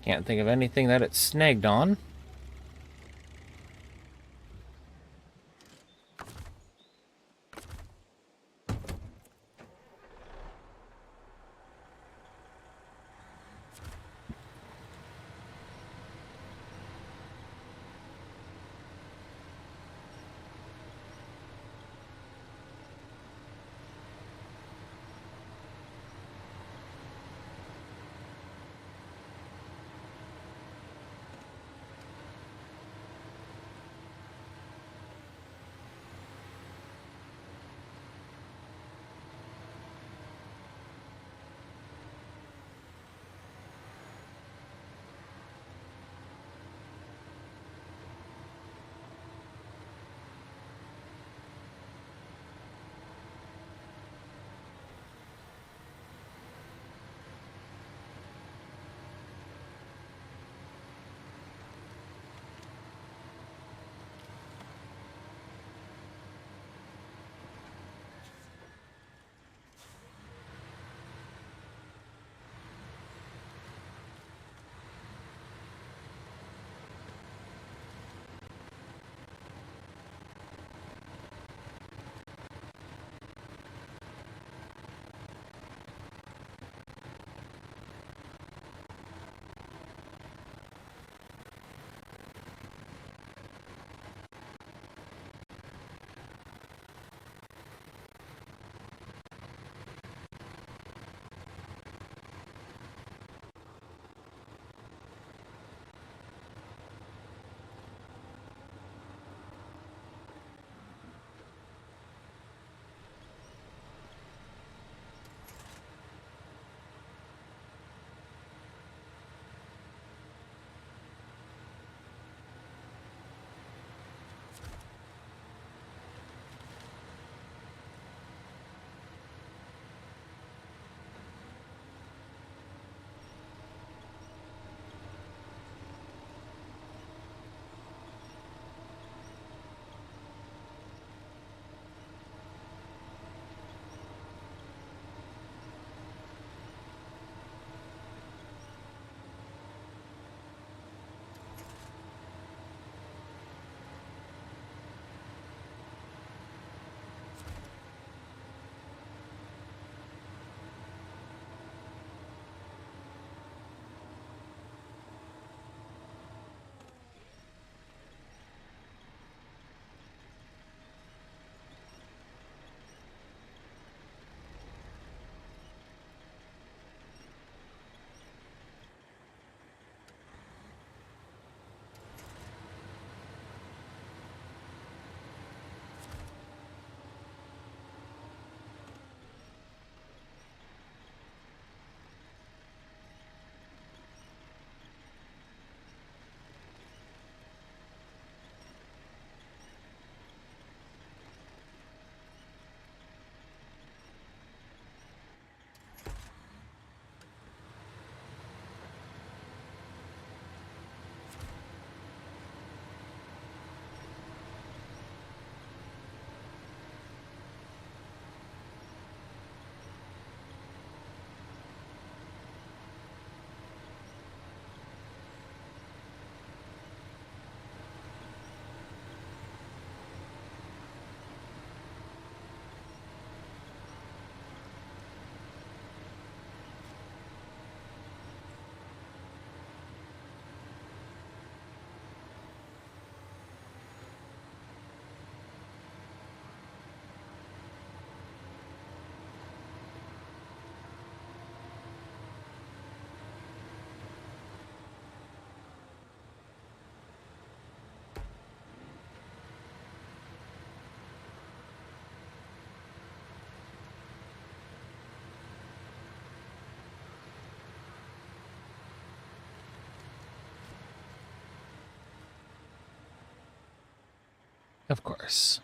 Can't think of anything that it's snagged on. Of course.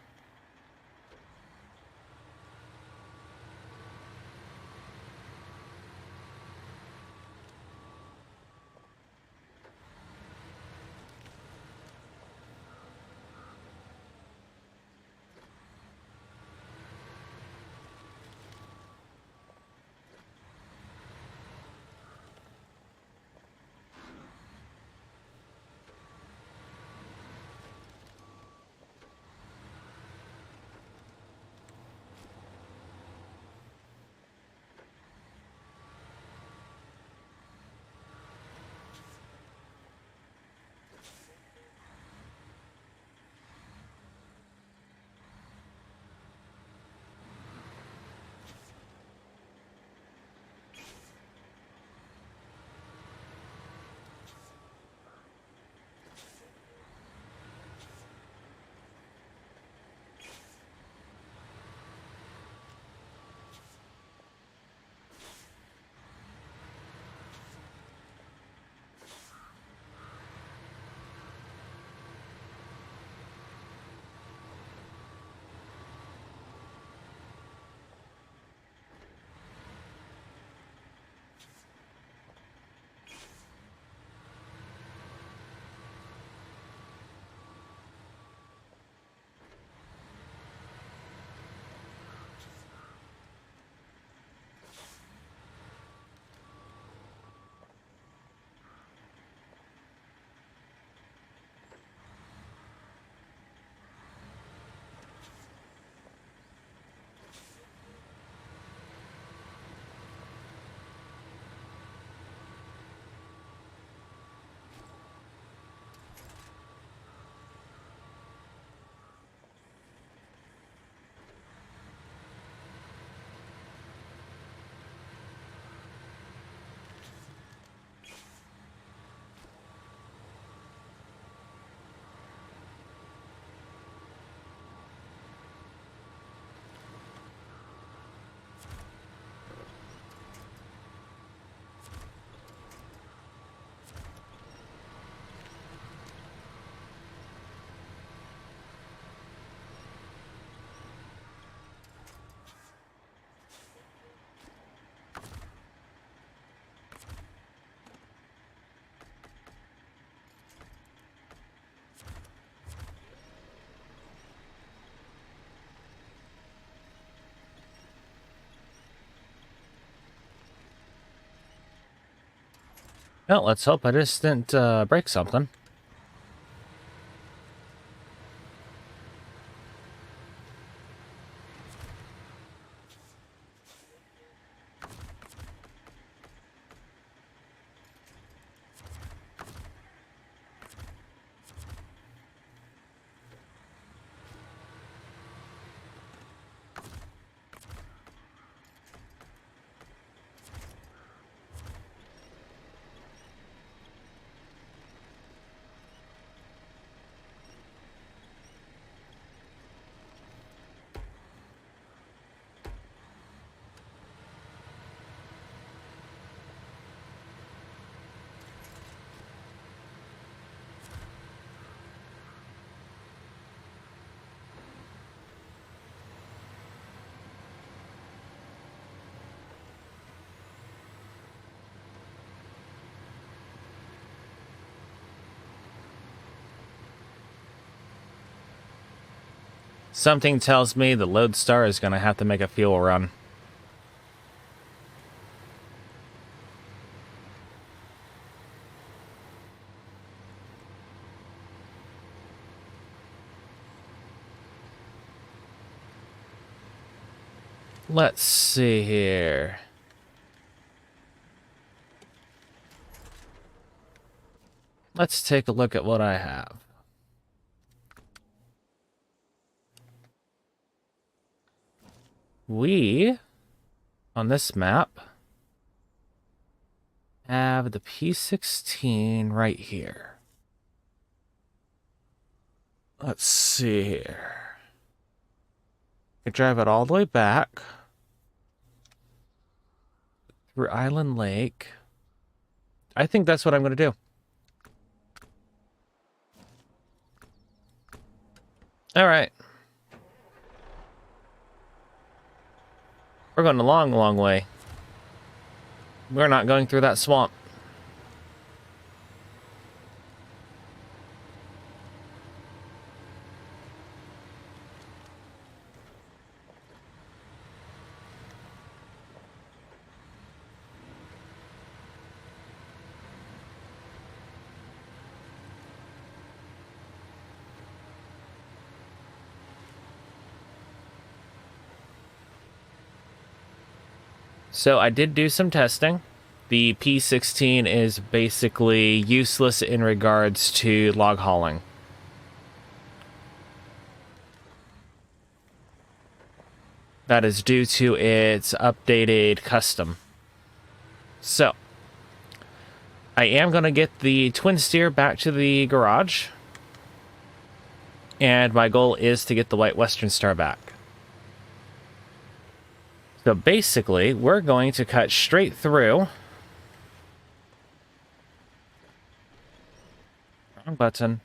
Well, let's hope I just didn't break something. Something tells me the Loadstar is going to have to make a fuel run. Let's see here. Let's take a look at what I have. We, on this map, have the P16 right here. Let's see here. I drive it all the way back through Island Lake. I think that's what I'm going to do. All right. We're going a long, long way. We're not going through that swamp. So I did do some testing. The P16 is basically useless in regards to log hauling. That is due to its updated custom. So, I am going to get the Twinsteer back to the garage. And my goal is to get the White Western Star back. So basically, we're going to cut straight through. Wrong button.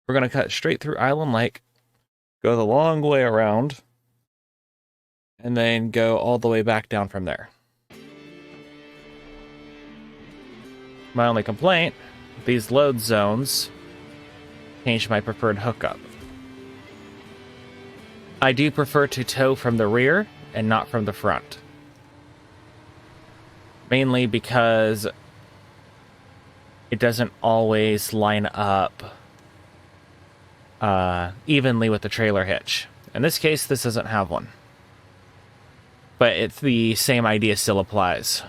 We're going to cut straight through Island Lake, go the long way around, and then go all the way back down from there. My only complaint, these load zones change my preferred hookup. I do prefer to tow from the rear and not from the front. Mainly because it doesn't always line up evenly with the trailer hitch. In this case, this doesn't have one. But it's the same idea still applies.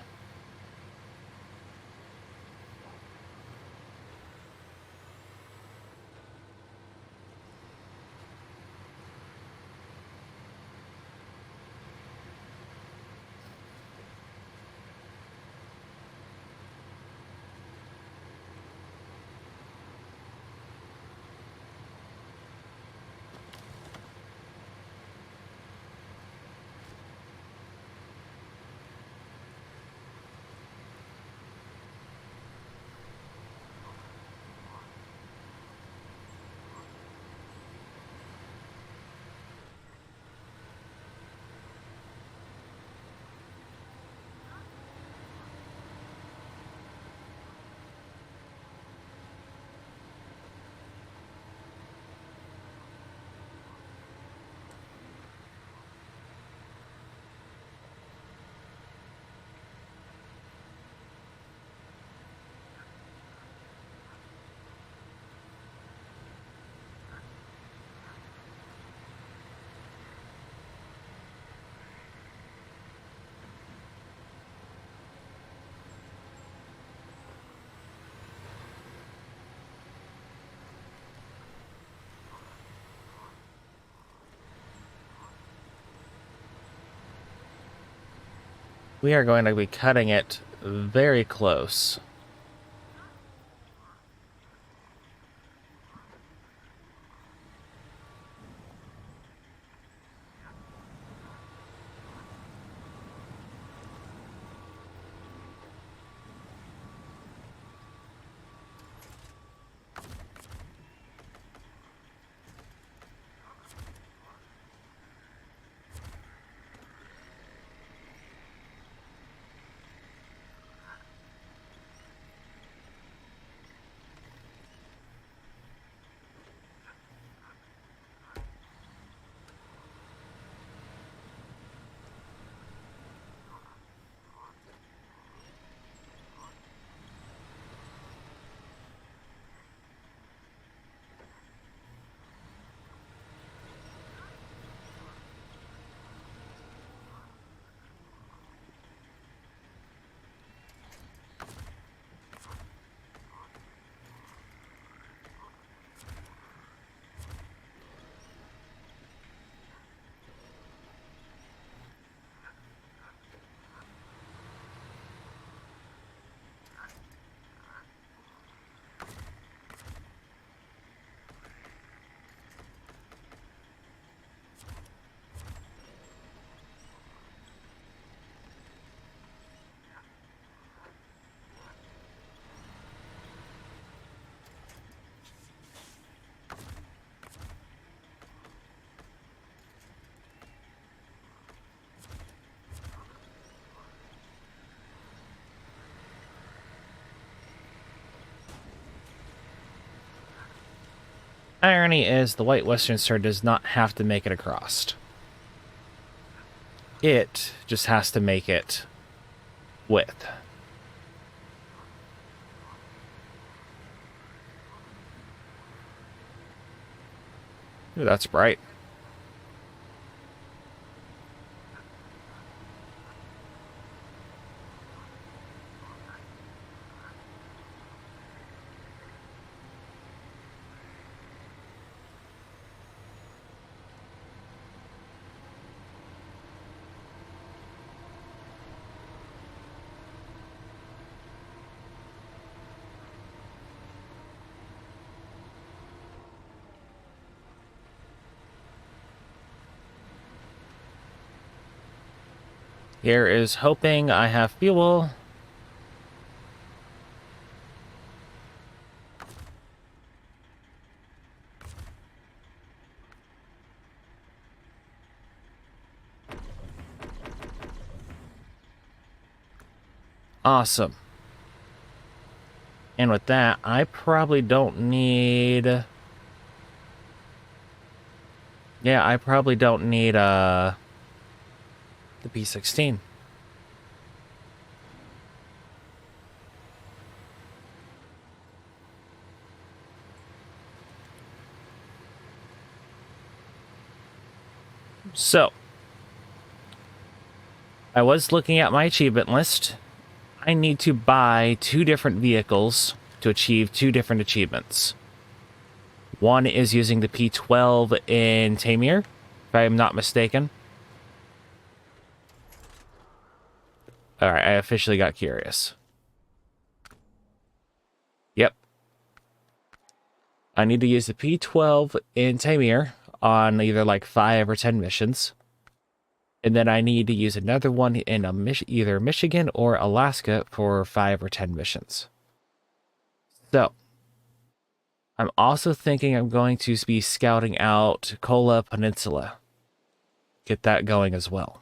we are going to be cutting it very close. Irony is the White Western Star does not have to make it across. It just has to make it width. Ooh, that's bright. Here is hoping I have fuel. Awesome. And with that, I probably don't need... Yeah, I probably don't need, the P16. So, I was looking at my achievement list. I need to buy 2 different vehicles to achieve 2 different achievements. One is using the P12 in Tamir, if I am not mistaken. Alright, I officially got curious. Yep. I need to use the P12 in Tamir on either like 5 or 10 missions. And then I need to use another one in either Michigan or Alaska for 5 or 10 missions. So, I'm also thinking I'm going to be scouting out Kola Peninsula. Get that going as well.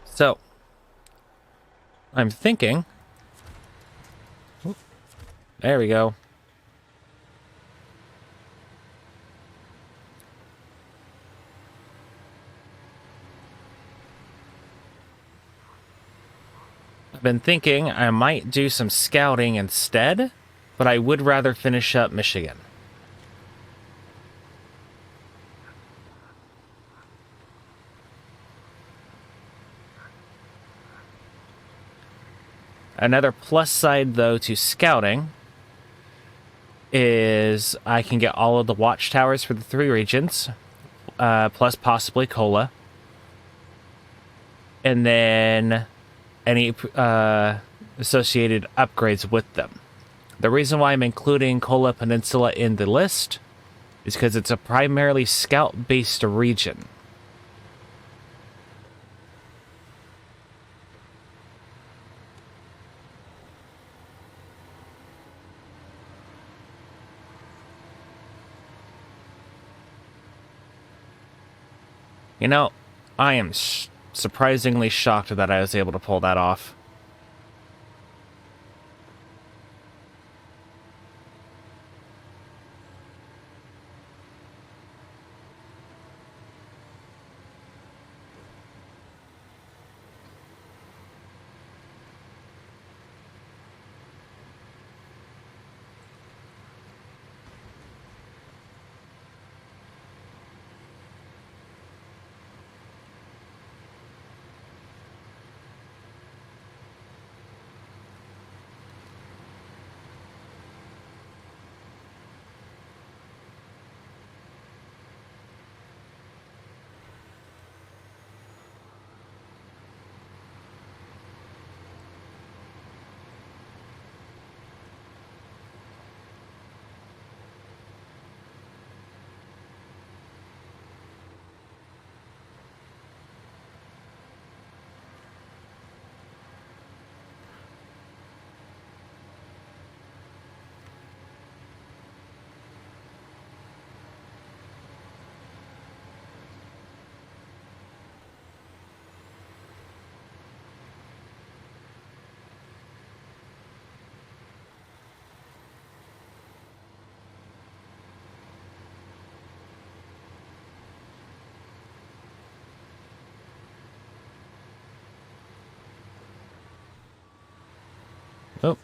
So, I'm thinking... There we go. I've been thinking I might do some scouting instead, but I would rather finish up Michigan. Another plus side, though, to scouting is I can get all of the watchtowers for the 3 regions, plus possibly Kola. and then any associated upgrades with them. The reason why I'm including Kola Peninsula in the list is because it's a primarily scout-based region. You know, I am surprisingly shocked that I was able to pull that off. Oh.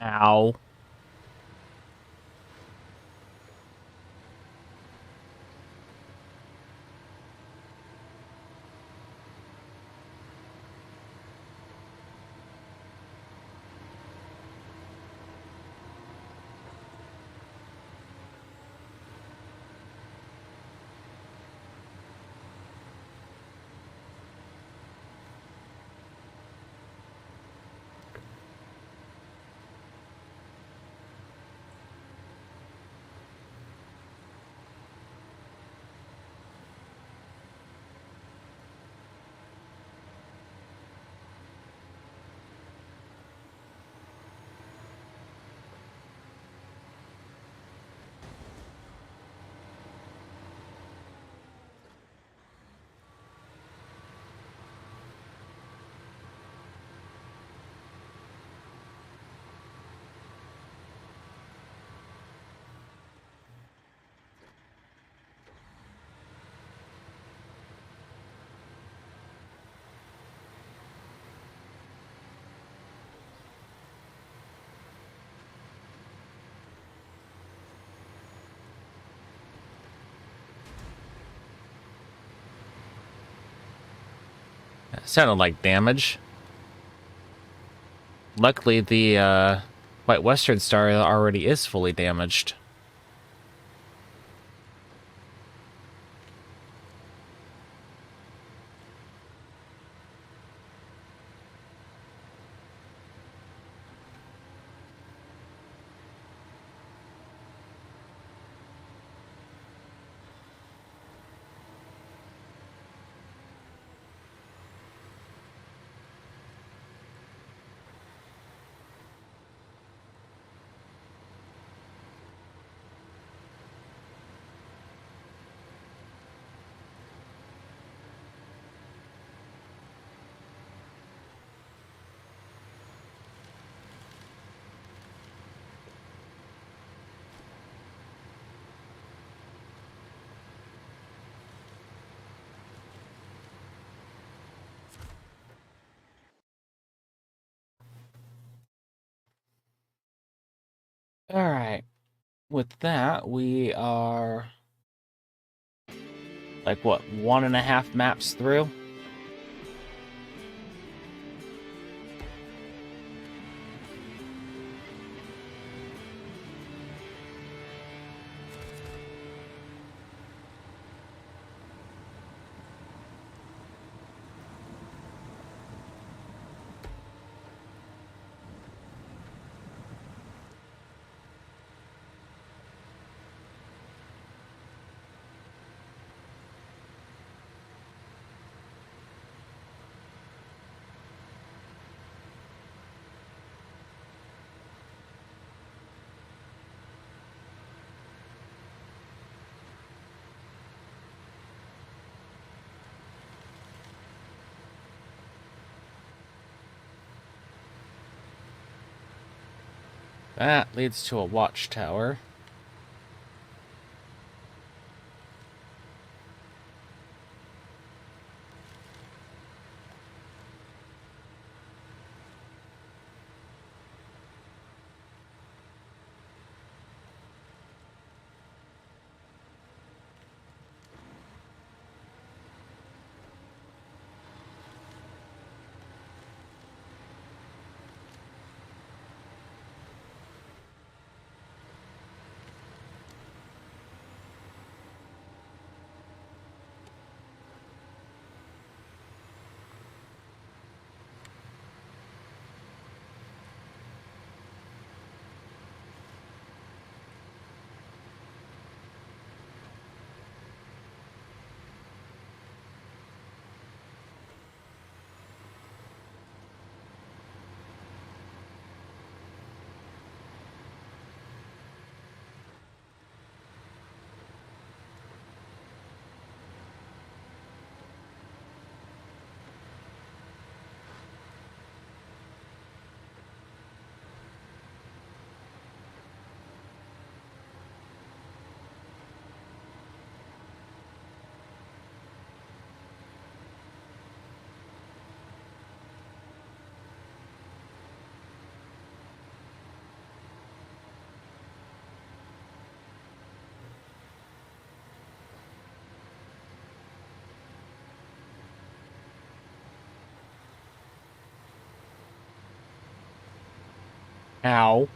Ow. That sounded like damage. Luckily, the White Western Star already is fully damaged. Alright. With that, we are like what, 1.5 maps through? That leads to a watchtower. Ow.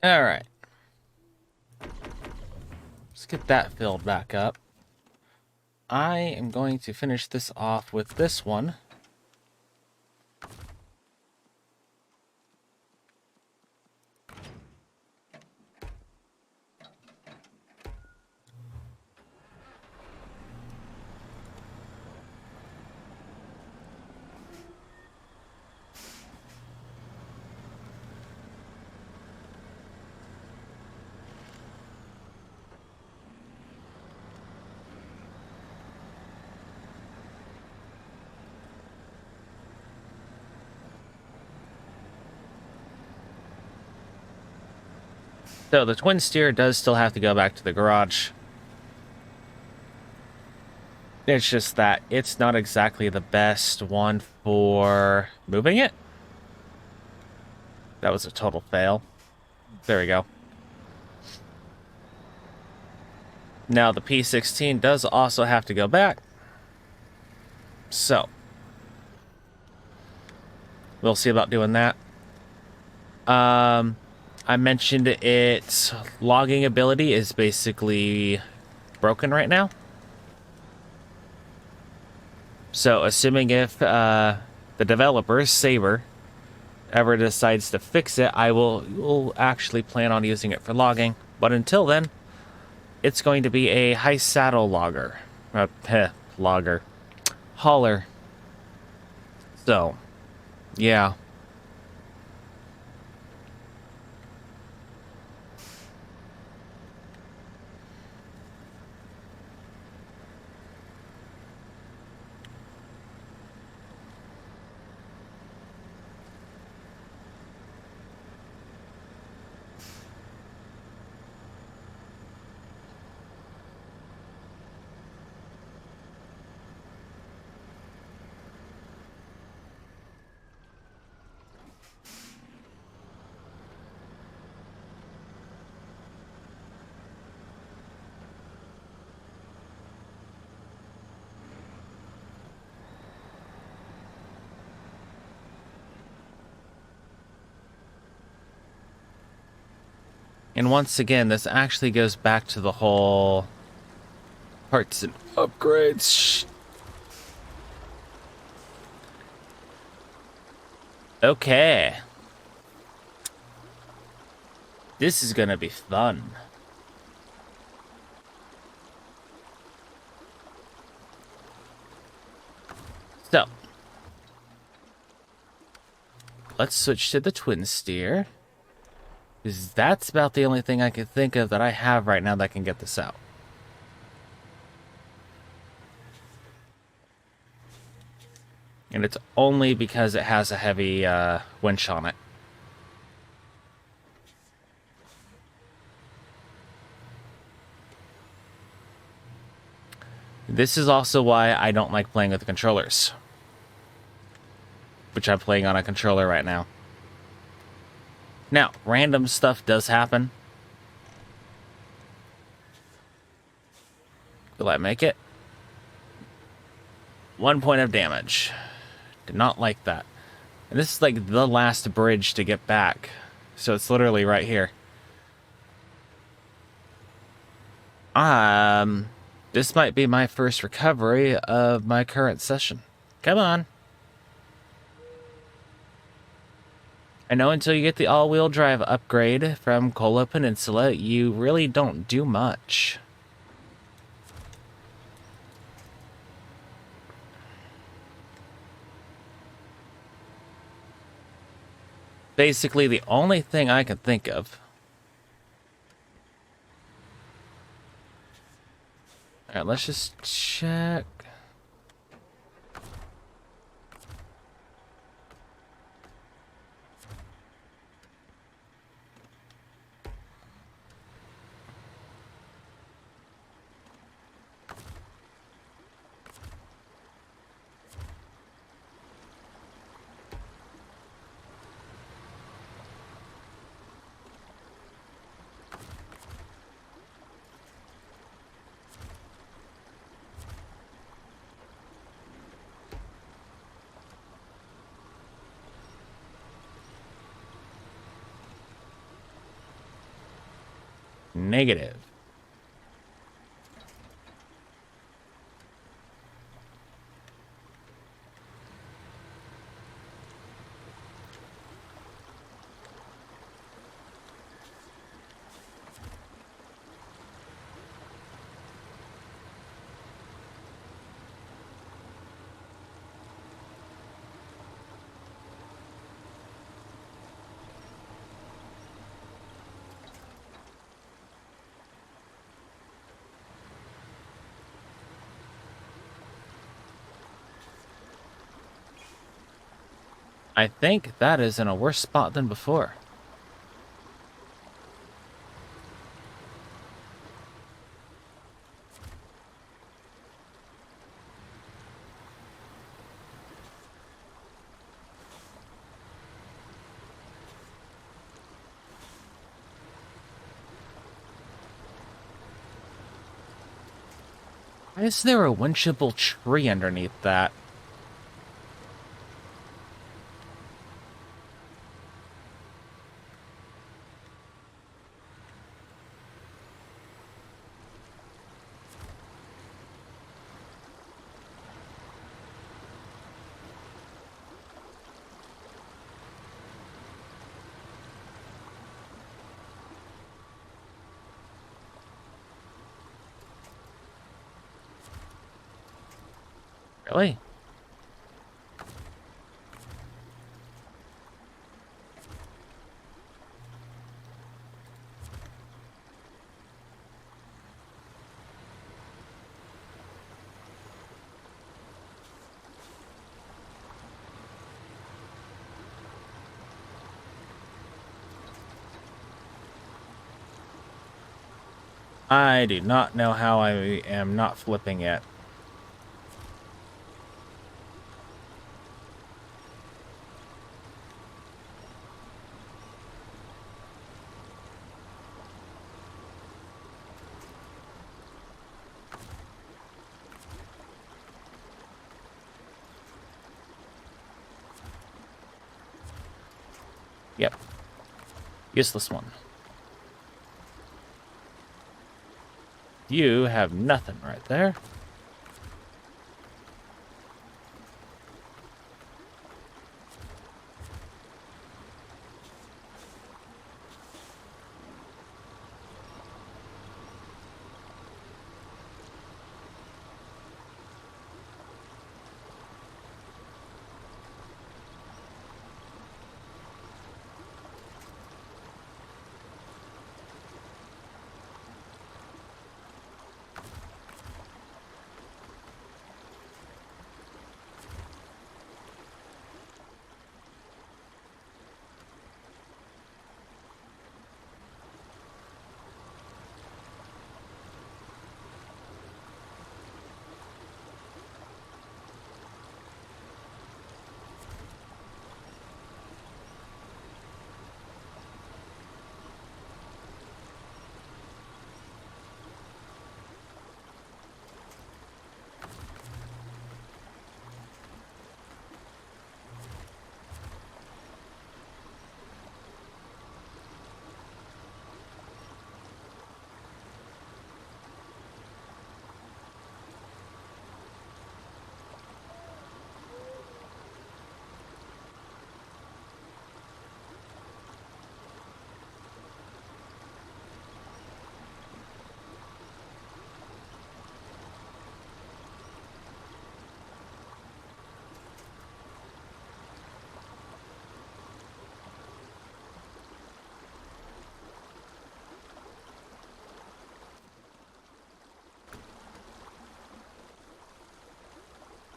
All right. Let's get that filled back up. I am going to finish this off with this one. So the Twinsteer does still have to go back to the garage. It's just that it's not exactly the best one for moving it. That was a total fail. There we go. Now the P16 does also have to go back. So we'll see about doing that. I mentioned its logging ability is basically broken right now. So assuming if the developer, Saber, ever decides to fix it, will actually plan on using it for logging. But until then, it's going to be a high saddle logger. Logger. Hauler. So, yeah. And once again, this actually goes back to the whole parts and upgrades. Okay. This is gonna be fun. So, let's switch to the Twinsteer. Because that's about the only thing I can think of that I have right now that can get this out. And it's only because it has a heavy winch on it. This is also why I don't like playing with the controllers. Which I'm playing on a controller right now. Now, random stuff does happen. Will I make it? 1 point of damage. Did not like that. And this is like the last bridge to get back. So it's literally right here. This might be my first recovery of my current session. Come on. I know until you get the all-wheel drive upgrade from Kola Peninsula, you really don't do much. Basically, the only thing I can think of. Alright, let's just check. Negative. I think that is in a worse spot than before. Why is there a winchable tree underneath that? Really? I do not know how I am not flipping it. Yep. Useless one. You have nothing right there.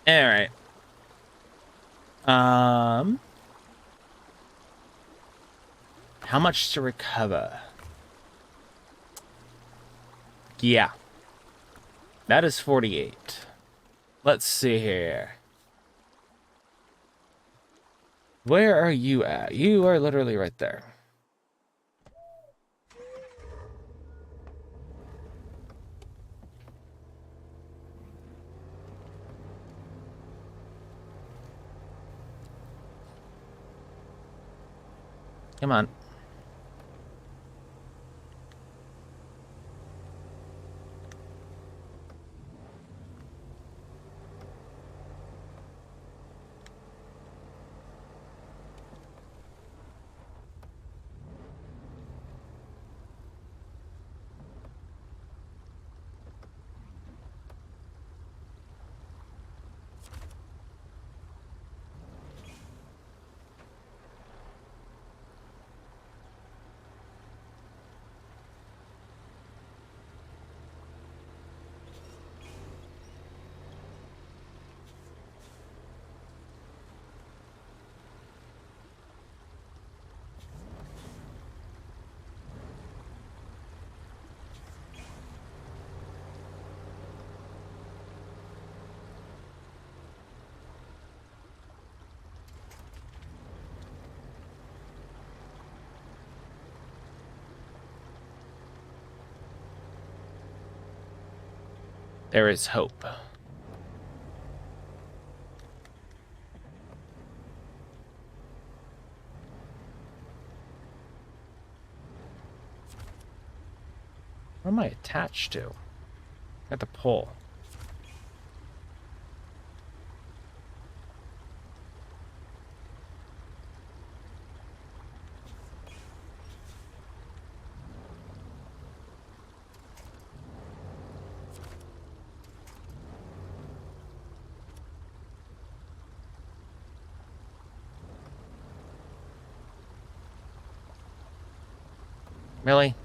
All right. How much to recover? Yeah. That is 48. Let's see here. Where are you at? You are literally right there. Come on. There is hope. What am I attached to? At the pole. Really?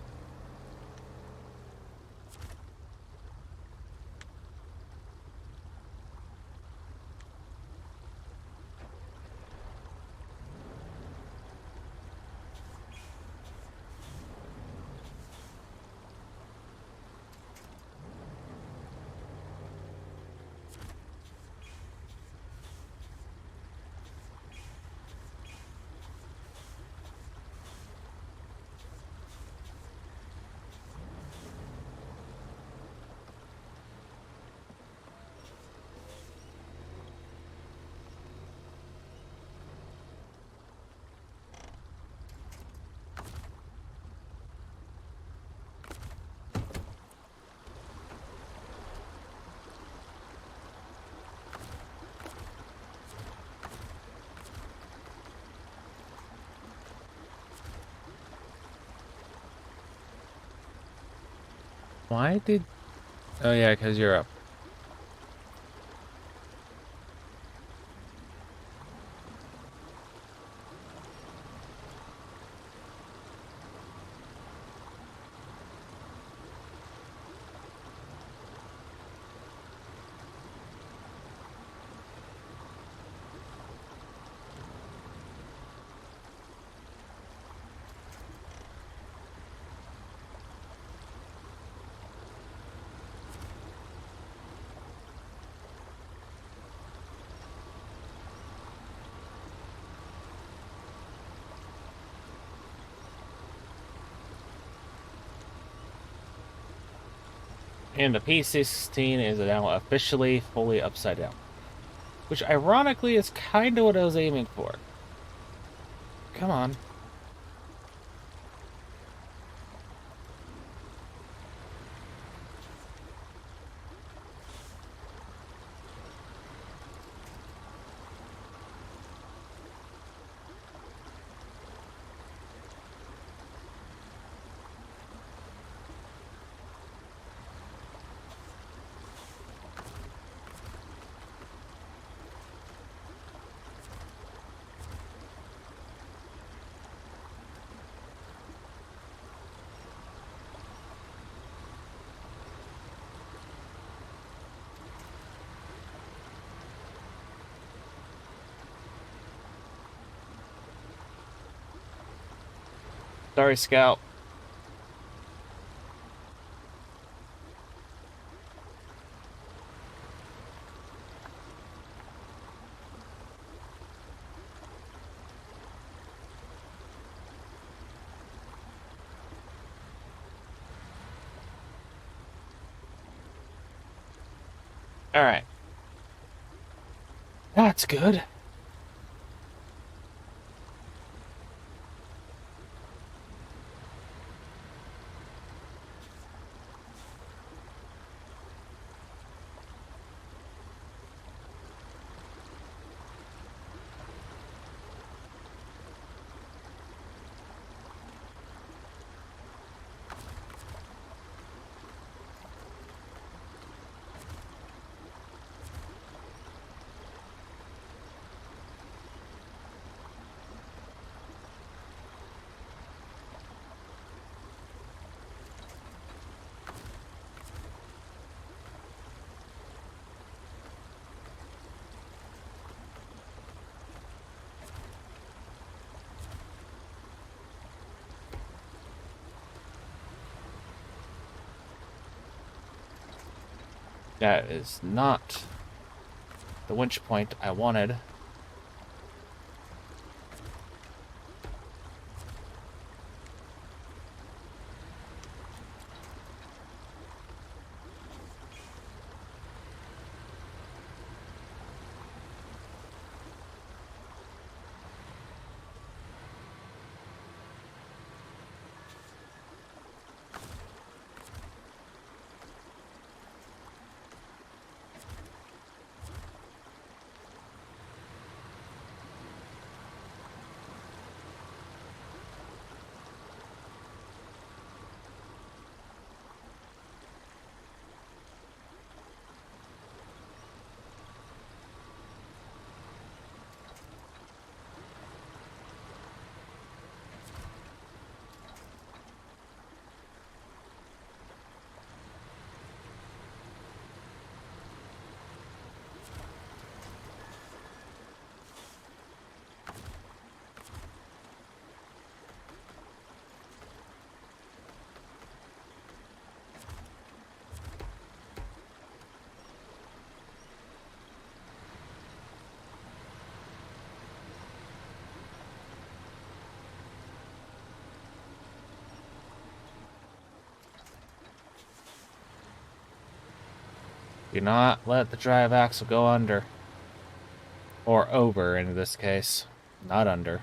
Why did... Oh yeah, because you're up. And the P16 is now officially fully upside down. Which, ironically, is kind of what I was aiming for. Come on. Sorry, Scout. Alright. That's good. That is not the winch point I wanted. Do not let the drive axle go under. Or over in this case, not under.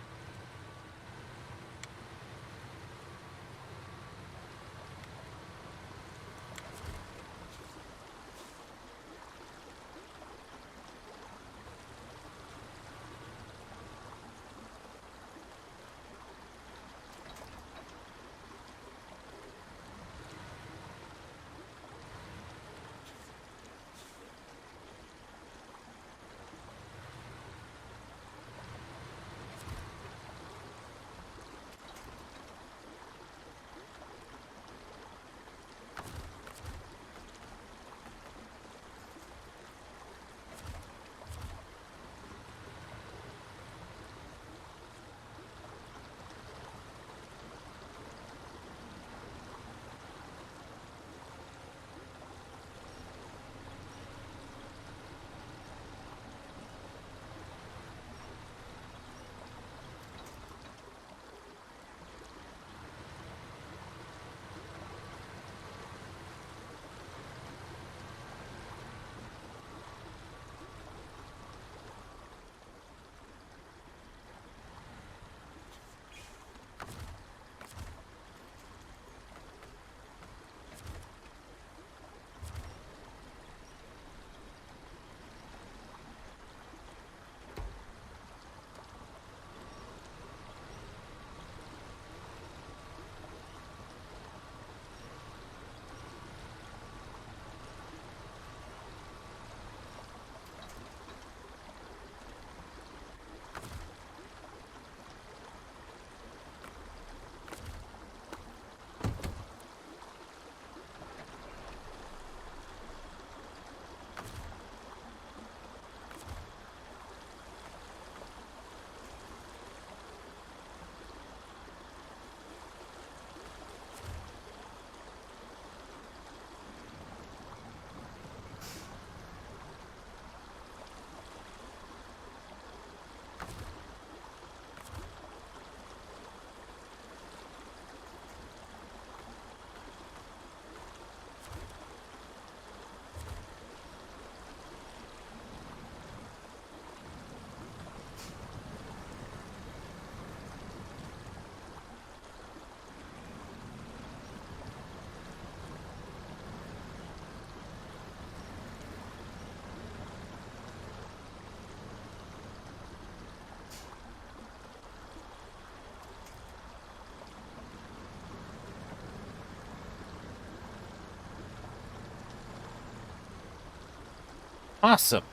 Awesome.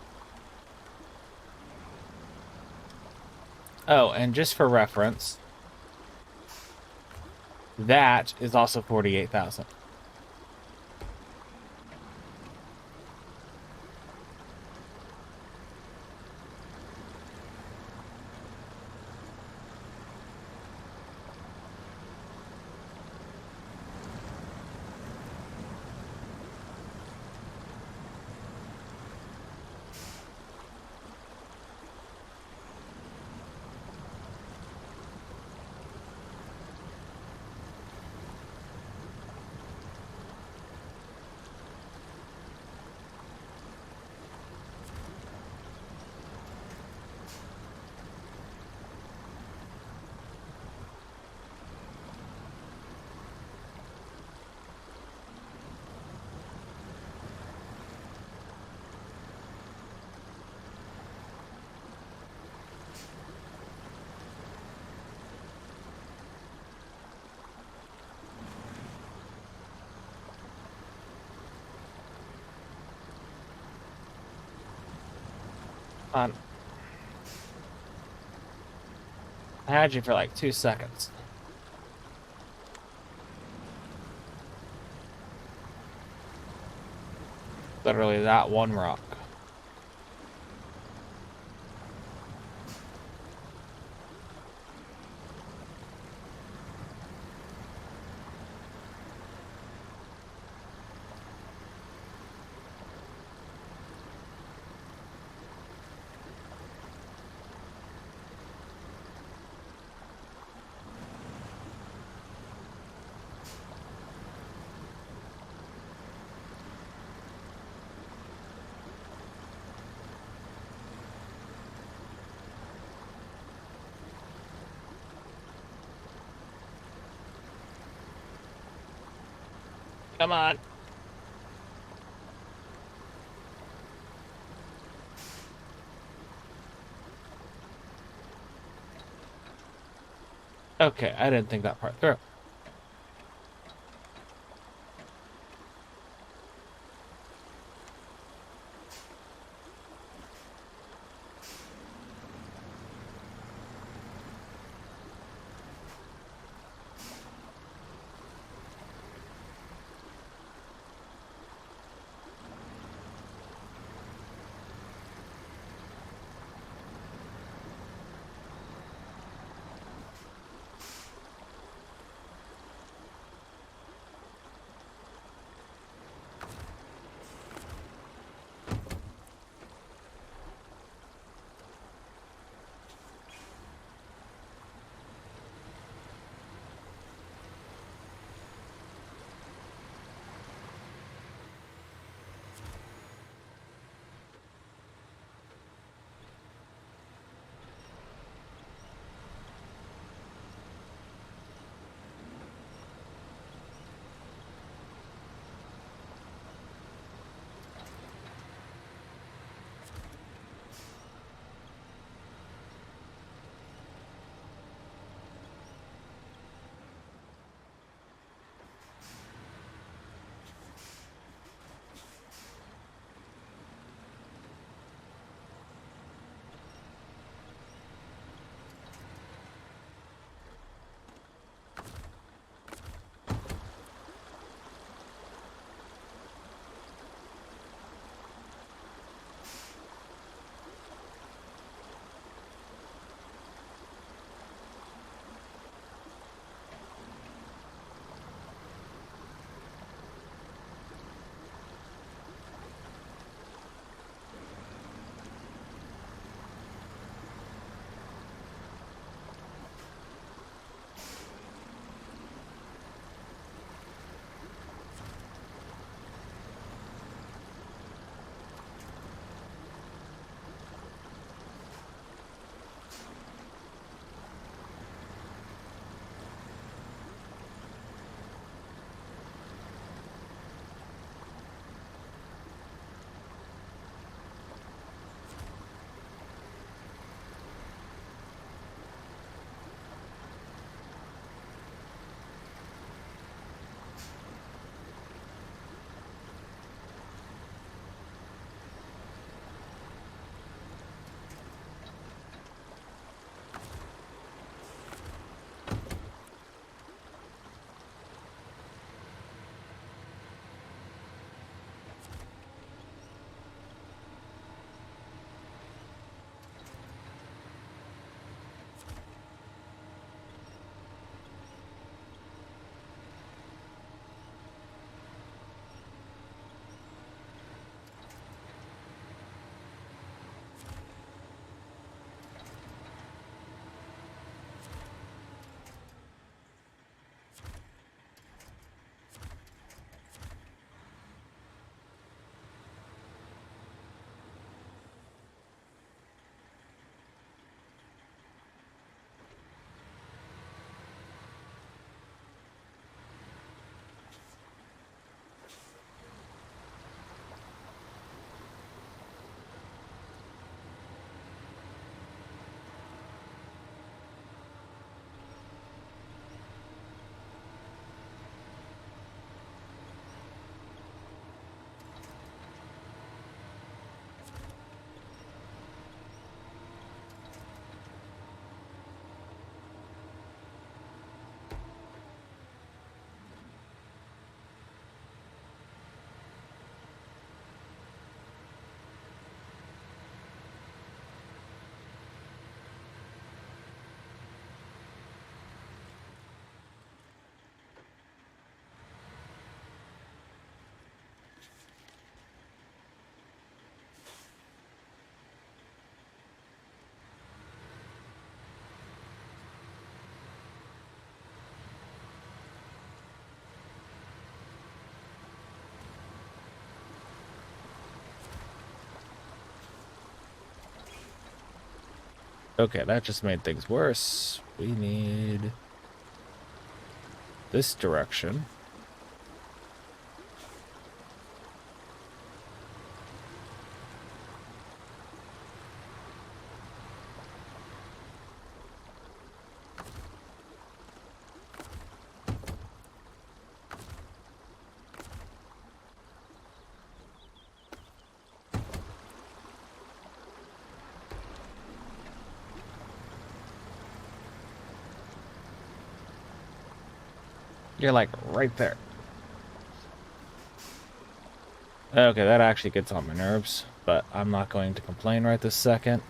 Oh, and just for reference, that is also 48,000. I had you for like 2 seconds. Literally that one rock. Come on. Okay, I didn't think that part through. Okay, that just made things worse. We need this direction. You're like right there. Okay, that actually gets on my nerves, but I'm not going to complain right this second.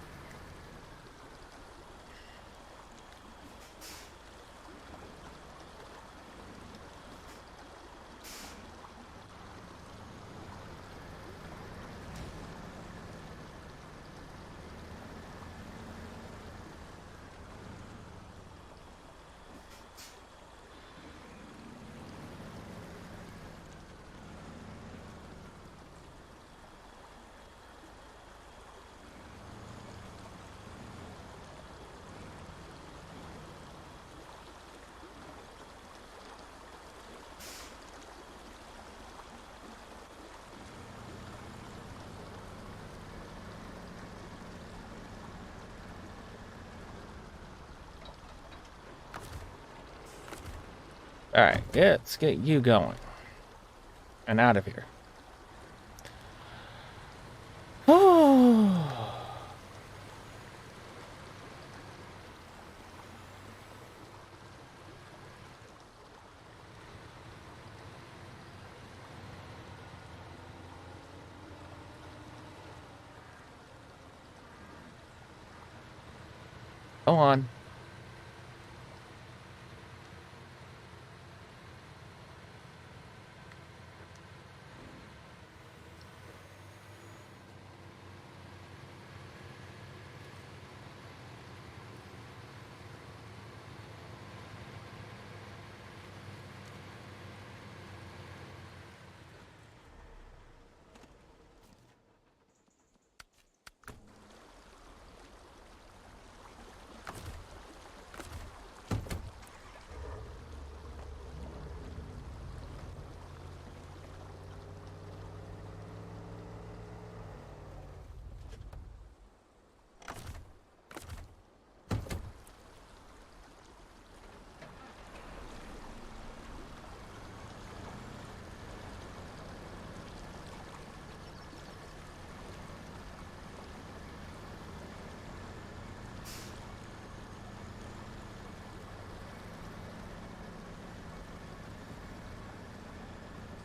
Alright, let's get you going. And out of here. Oh. Go on.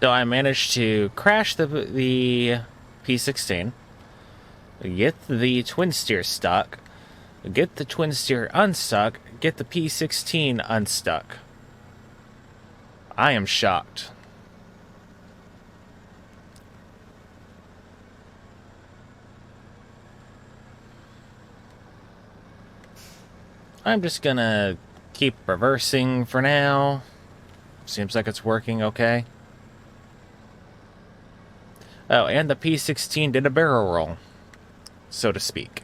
So I managed to crash the P16, get the Twinsteer stuck, get the Twinsteer unstuck, get the P16 unstuck. I am shocked. I'm just gonna keep reversing for now. Seems like it's working okay. Oh, and the P16 did a barrel roll, so to speak.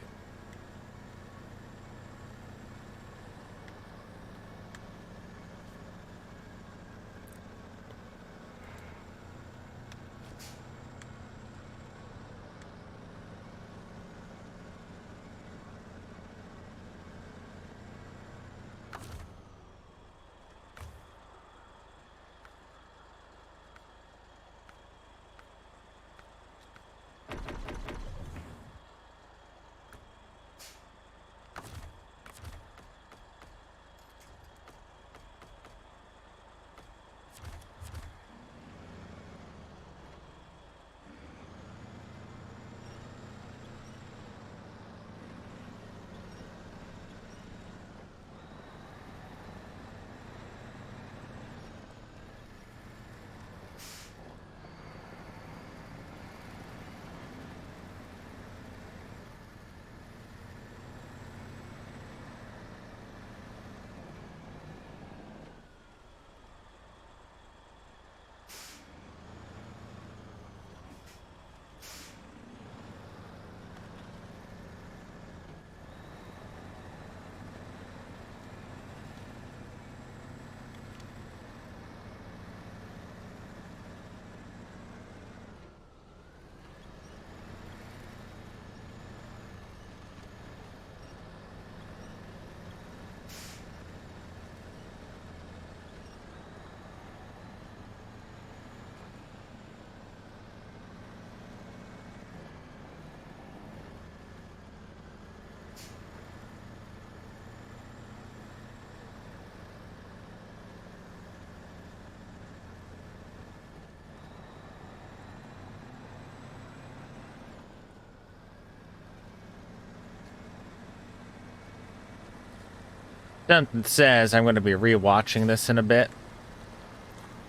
Something says I'm going to be rewatching this in a bit.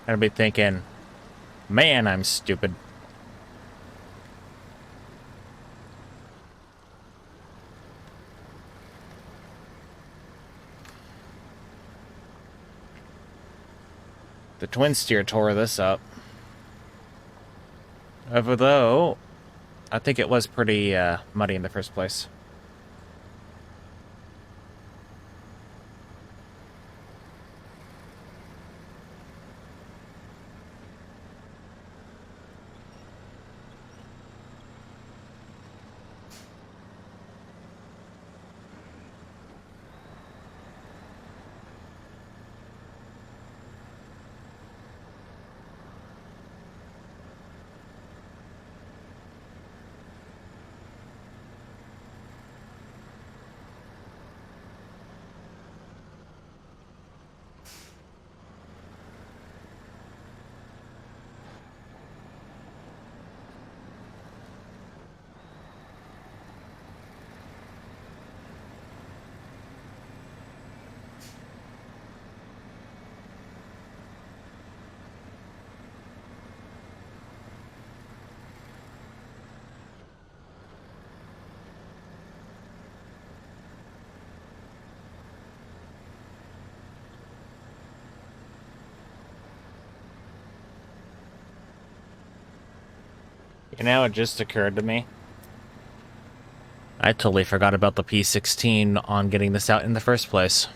I'm going to be thinking, man, I'm stupid. The Twinsteer tore this up. Although, I think it was pretty muddy in the first place. You know, it just occurred to me. I totally forgot about the P16 on getting this out in the first place.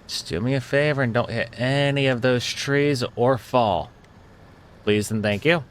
Just do me a favor and don't hit any of those trees or fall. Please and thank you.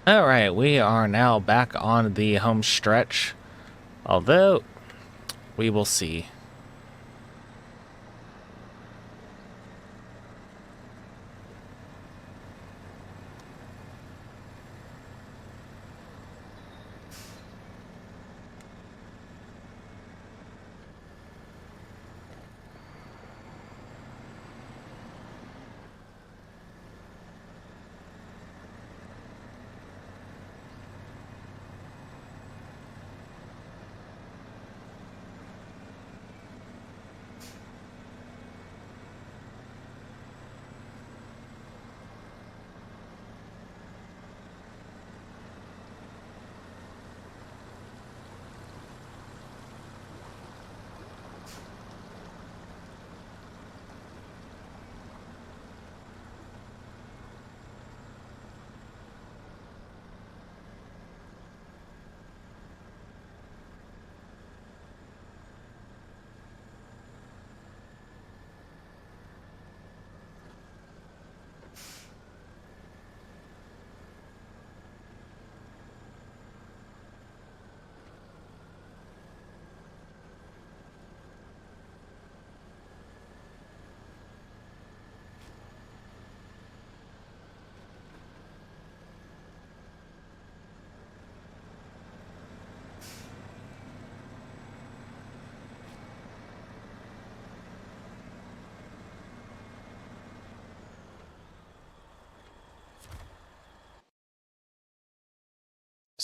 Alright, we are now back on the home stretch. Although, we will see.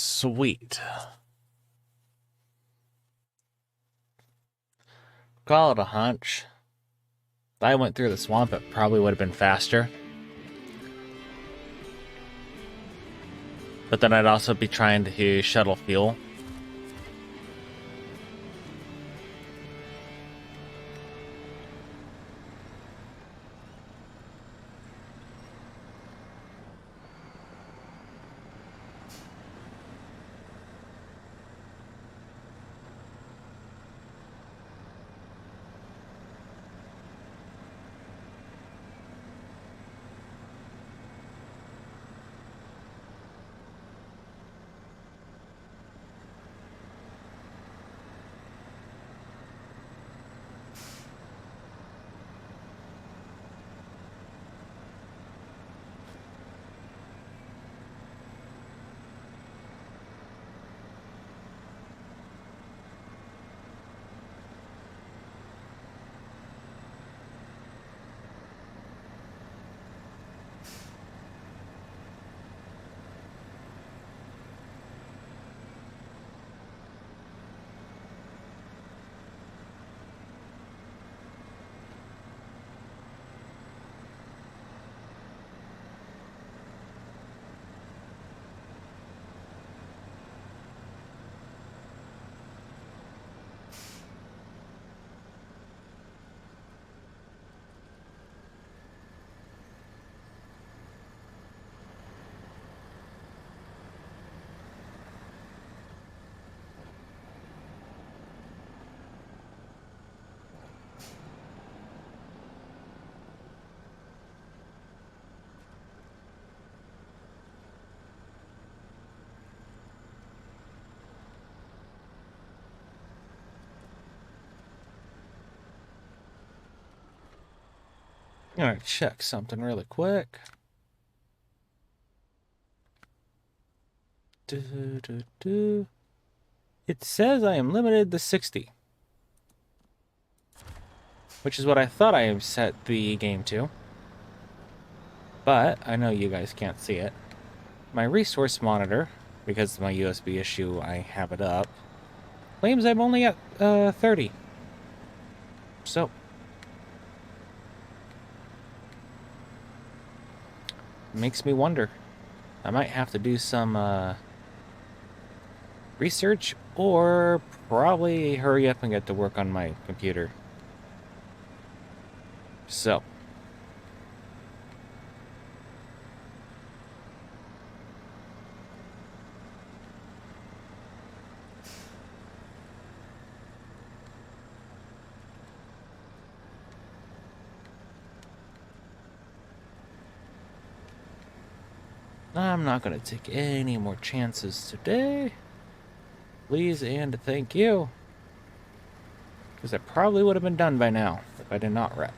Sweet. Call it a hunch. If I went through the swamp, it probably would have been faster. But then I'd also be trying to shuttle fuel. I'm gonna check something really quick. It says I am limited to 60. Which is what I thought I set the game to. But I know you guys can't see it. My resource monitor, because of my USB issue, I have it up, claims I'm only at 30. So, makes me wonder. I might have to do some research, or probably hurry up and get to work on my computer. So, I'm not going to take any more chances today. Please and thank you. Because I probably would have been done by now if I did not wreck.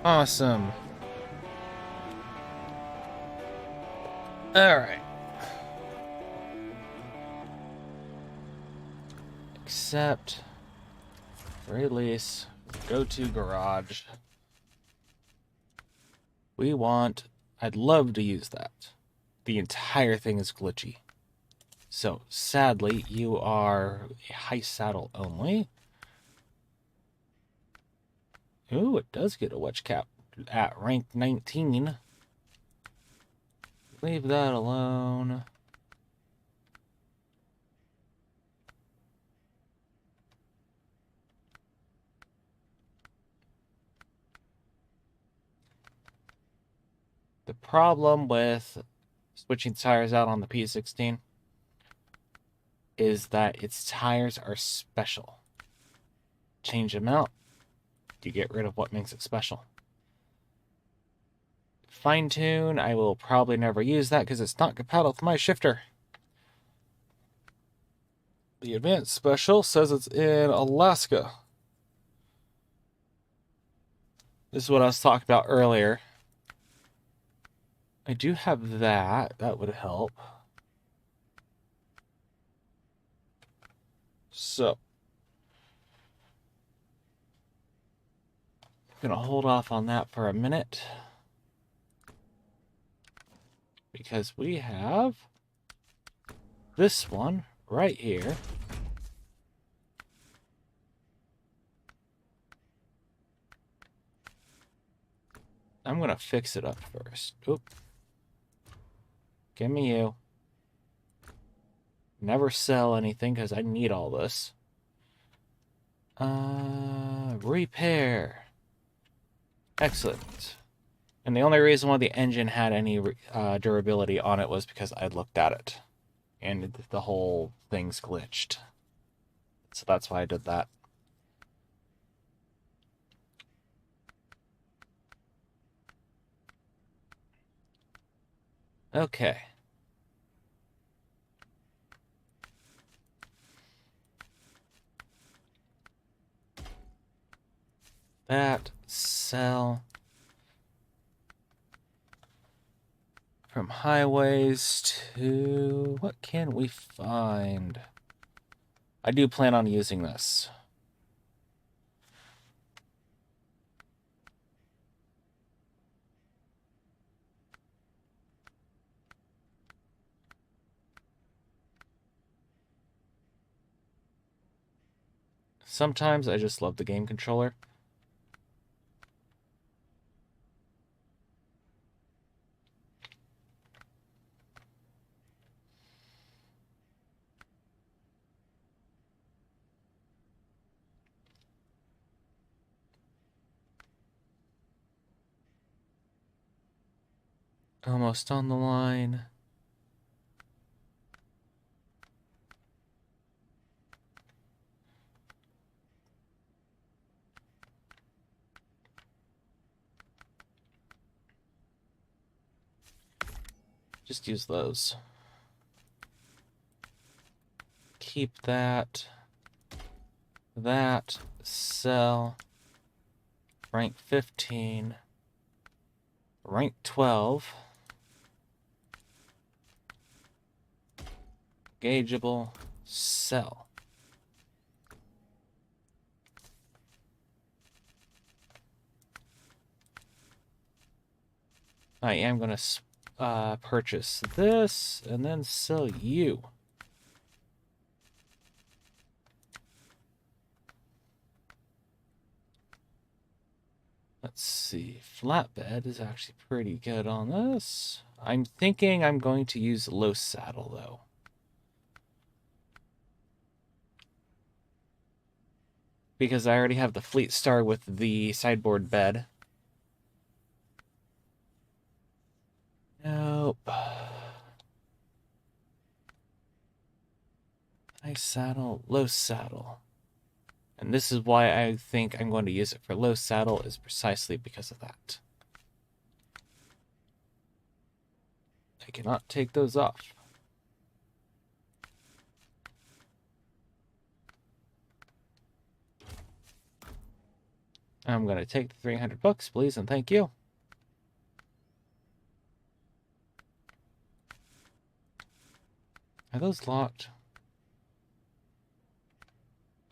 Awesome. Alright. Accept. Release. Go to garage. We want... I'd love to use that. The entire thing is glitchy. So, sadly, you are a high saddle only. Ooh, it does get a wedge cap at rank 19. Leave that alone. The problem with switching tires out on the P16 is that its tires are special. Change them out, you get rid of what makes it special. Fine tune, I will probably never use that because it's not compatible with my shifter. The advanced special says it's in Alaska. This is what I was talking about earlier. I do have that. That would help. So, I'm going to hold off on that for a minute. Because we have this one right here. I'm going to fix it up first. Oop. Give me you. Never sell anything because I need all this. Repair. Excellent. And the only reason why the engine had any durability on it was because I looked at it. And the whole thing's glitched. So that's why I did that. Okay. That, sell. From highways to... what can we find? I do plan on using this. Sometimes I just love the game controller. Almost on the line. Just use those. Keep that. That. Sell. Rank 15. Rank 12. Gaugeable. Sell. I am going to purchase this and then sell you. Let's see. Flatbed is actually pretty good on this. I'm thinking I'm going to use low saddle, though. Because I already have the Fleet Star with the sideboard bed. Nope. High saddle, low saddle. And this is why I think I'm going to use it for low saddle, is precisely because of that. I cannot take those off. I'm going to take the 300 bucks, please, and thank you. Are those locked?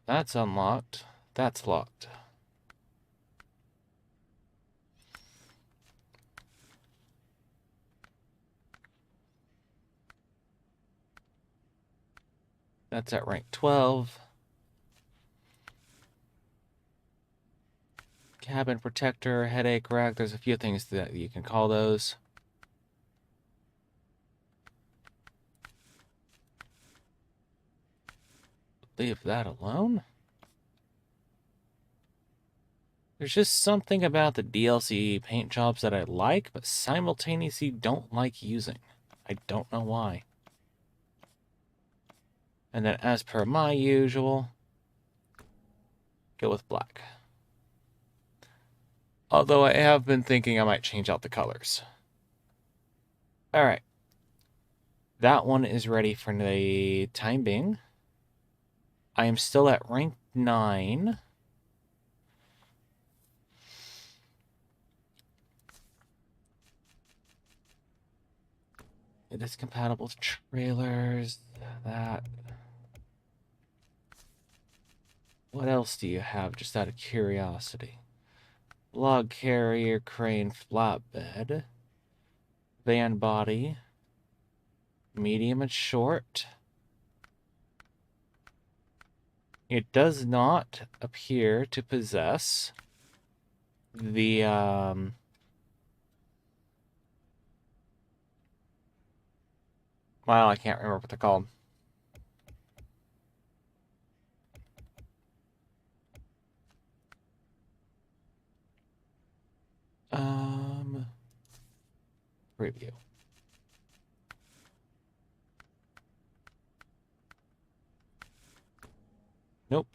That's unlocked. That's locked. That's at rank 12. Cabin protector, headache rack. There's a few things that you can call those. Leave that alone. There's just something about the DLC paint jobs that I like, but simultaneously don't like using. I don't know why. And then as per my usual, go with black. Although I have been thinking I might change out the colors. Alright. That one is ready for the time being. I am still at rank 9. It is compatible with trailers. That. What else do you have, just out of curiosity? Log carrier, crane, flatbed. Van body. Medium and short. It does not appear to possess the, well, I can't remember what they're called. Preview. Nope.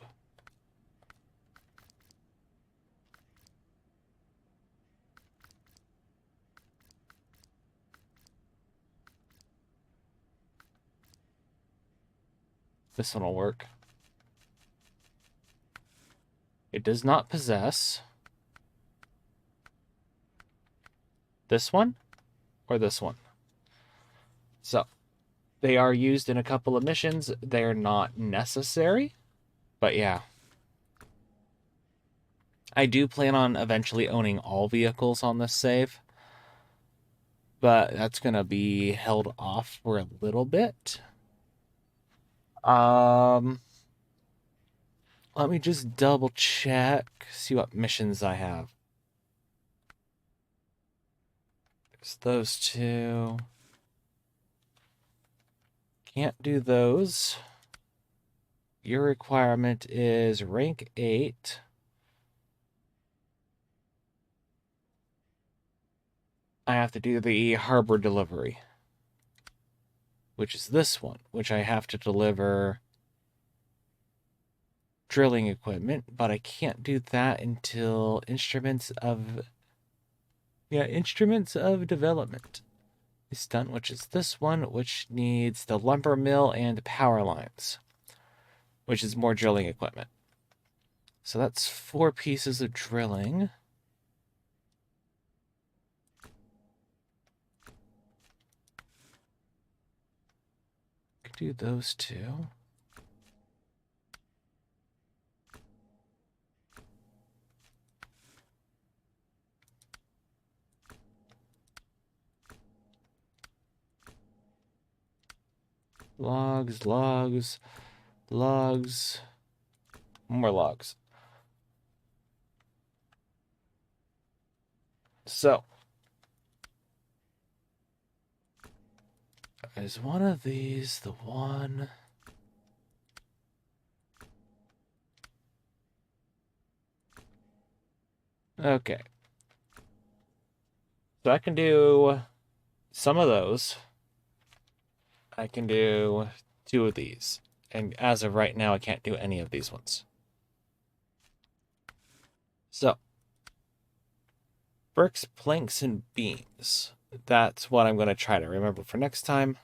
This one will work. It does not possess this one or this one. So, they are used in a couple of missions. They're not necessary, but yeah. I do plan on eventually owning all vehicles on this save, but that's going to be held off for a little bit. Let me just double check, see what missions I have. There's those two. Can't do those. Your requirement is rank 8. I have to do the harbor delivery, which is this one, which I have to deliver drilling equipment, but I can't do that until instruments of development is done, which is this one, which needs the lumber mill and power lines, which is more drilling equipment. So that's 4 pieces of drilling. Could do those two. Logs, logs, logs, more logs. So, is one of these the one? Okay. So I can do some of those. I can do 2 of these. And as of right now, I can't do any of these ones. So, bricks, planks, and beams. That's what I'm going to try to remember for next time.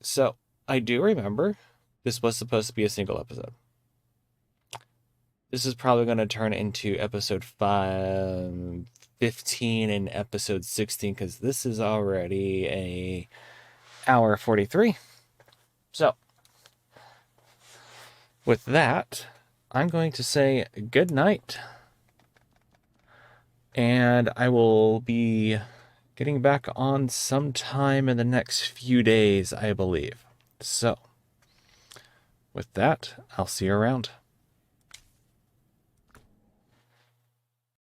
So, I do remember this was supposed to be a single episode. this is probably going to turn into episode 15 and episode 16 because this is already a hour 43. So, with that, I'm going to say good night. And I will be getting back on sometime in the next few days, I believe. So, with that, I'll see you around.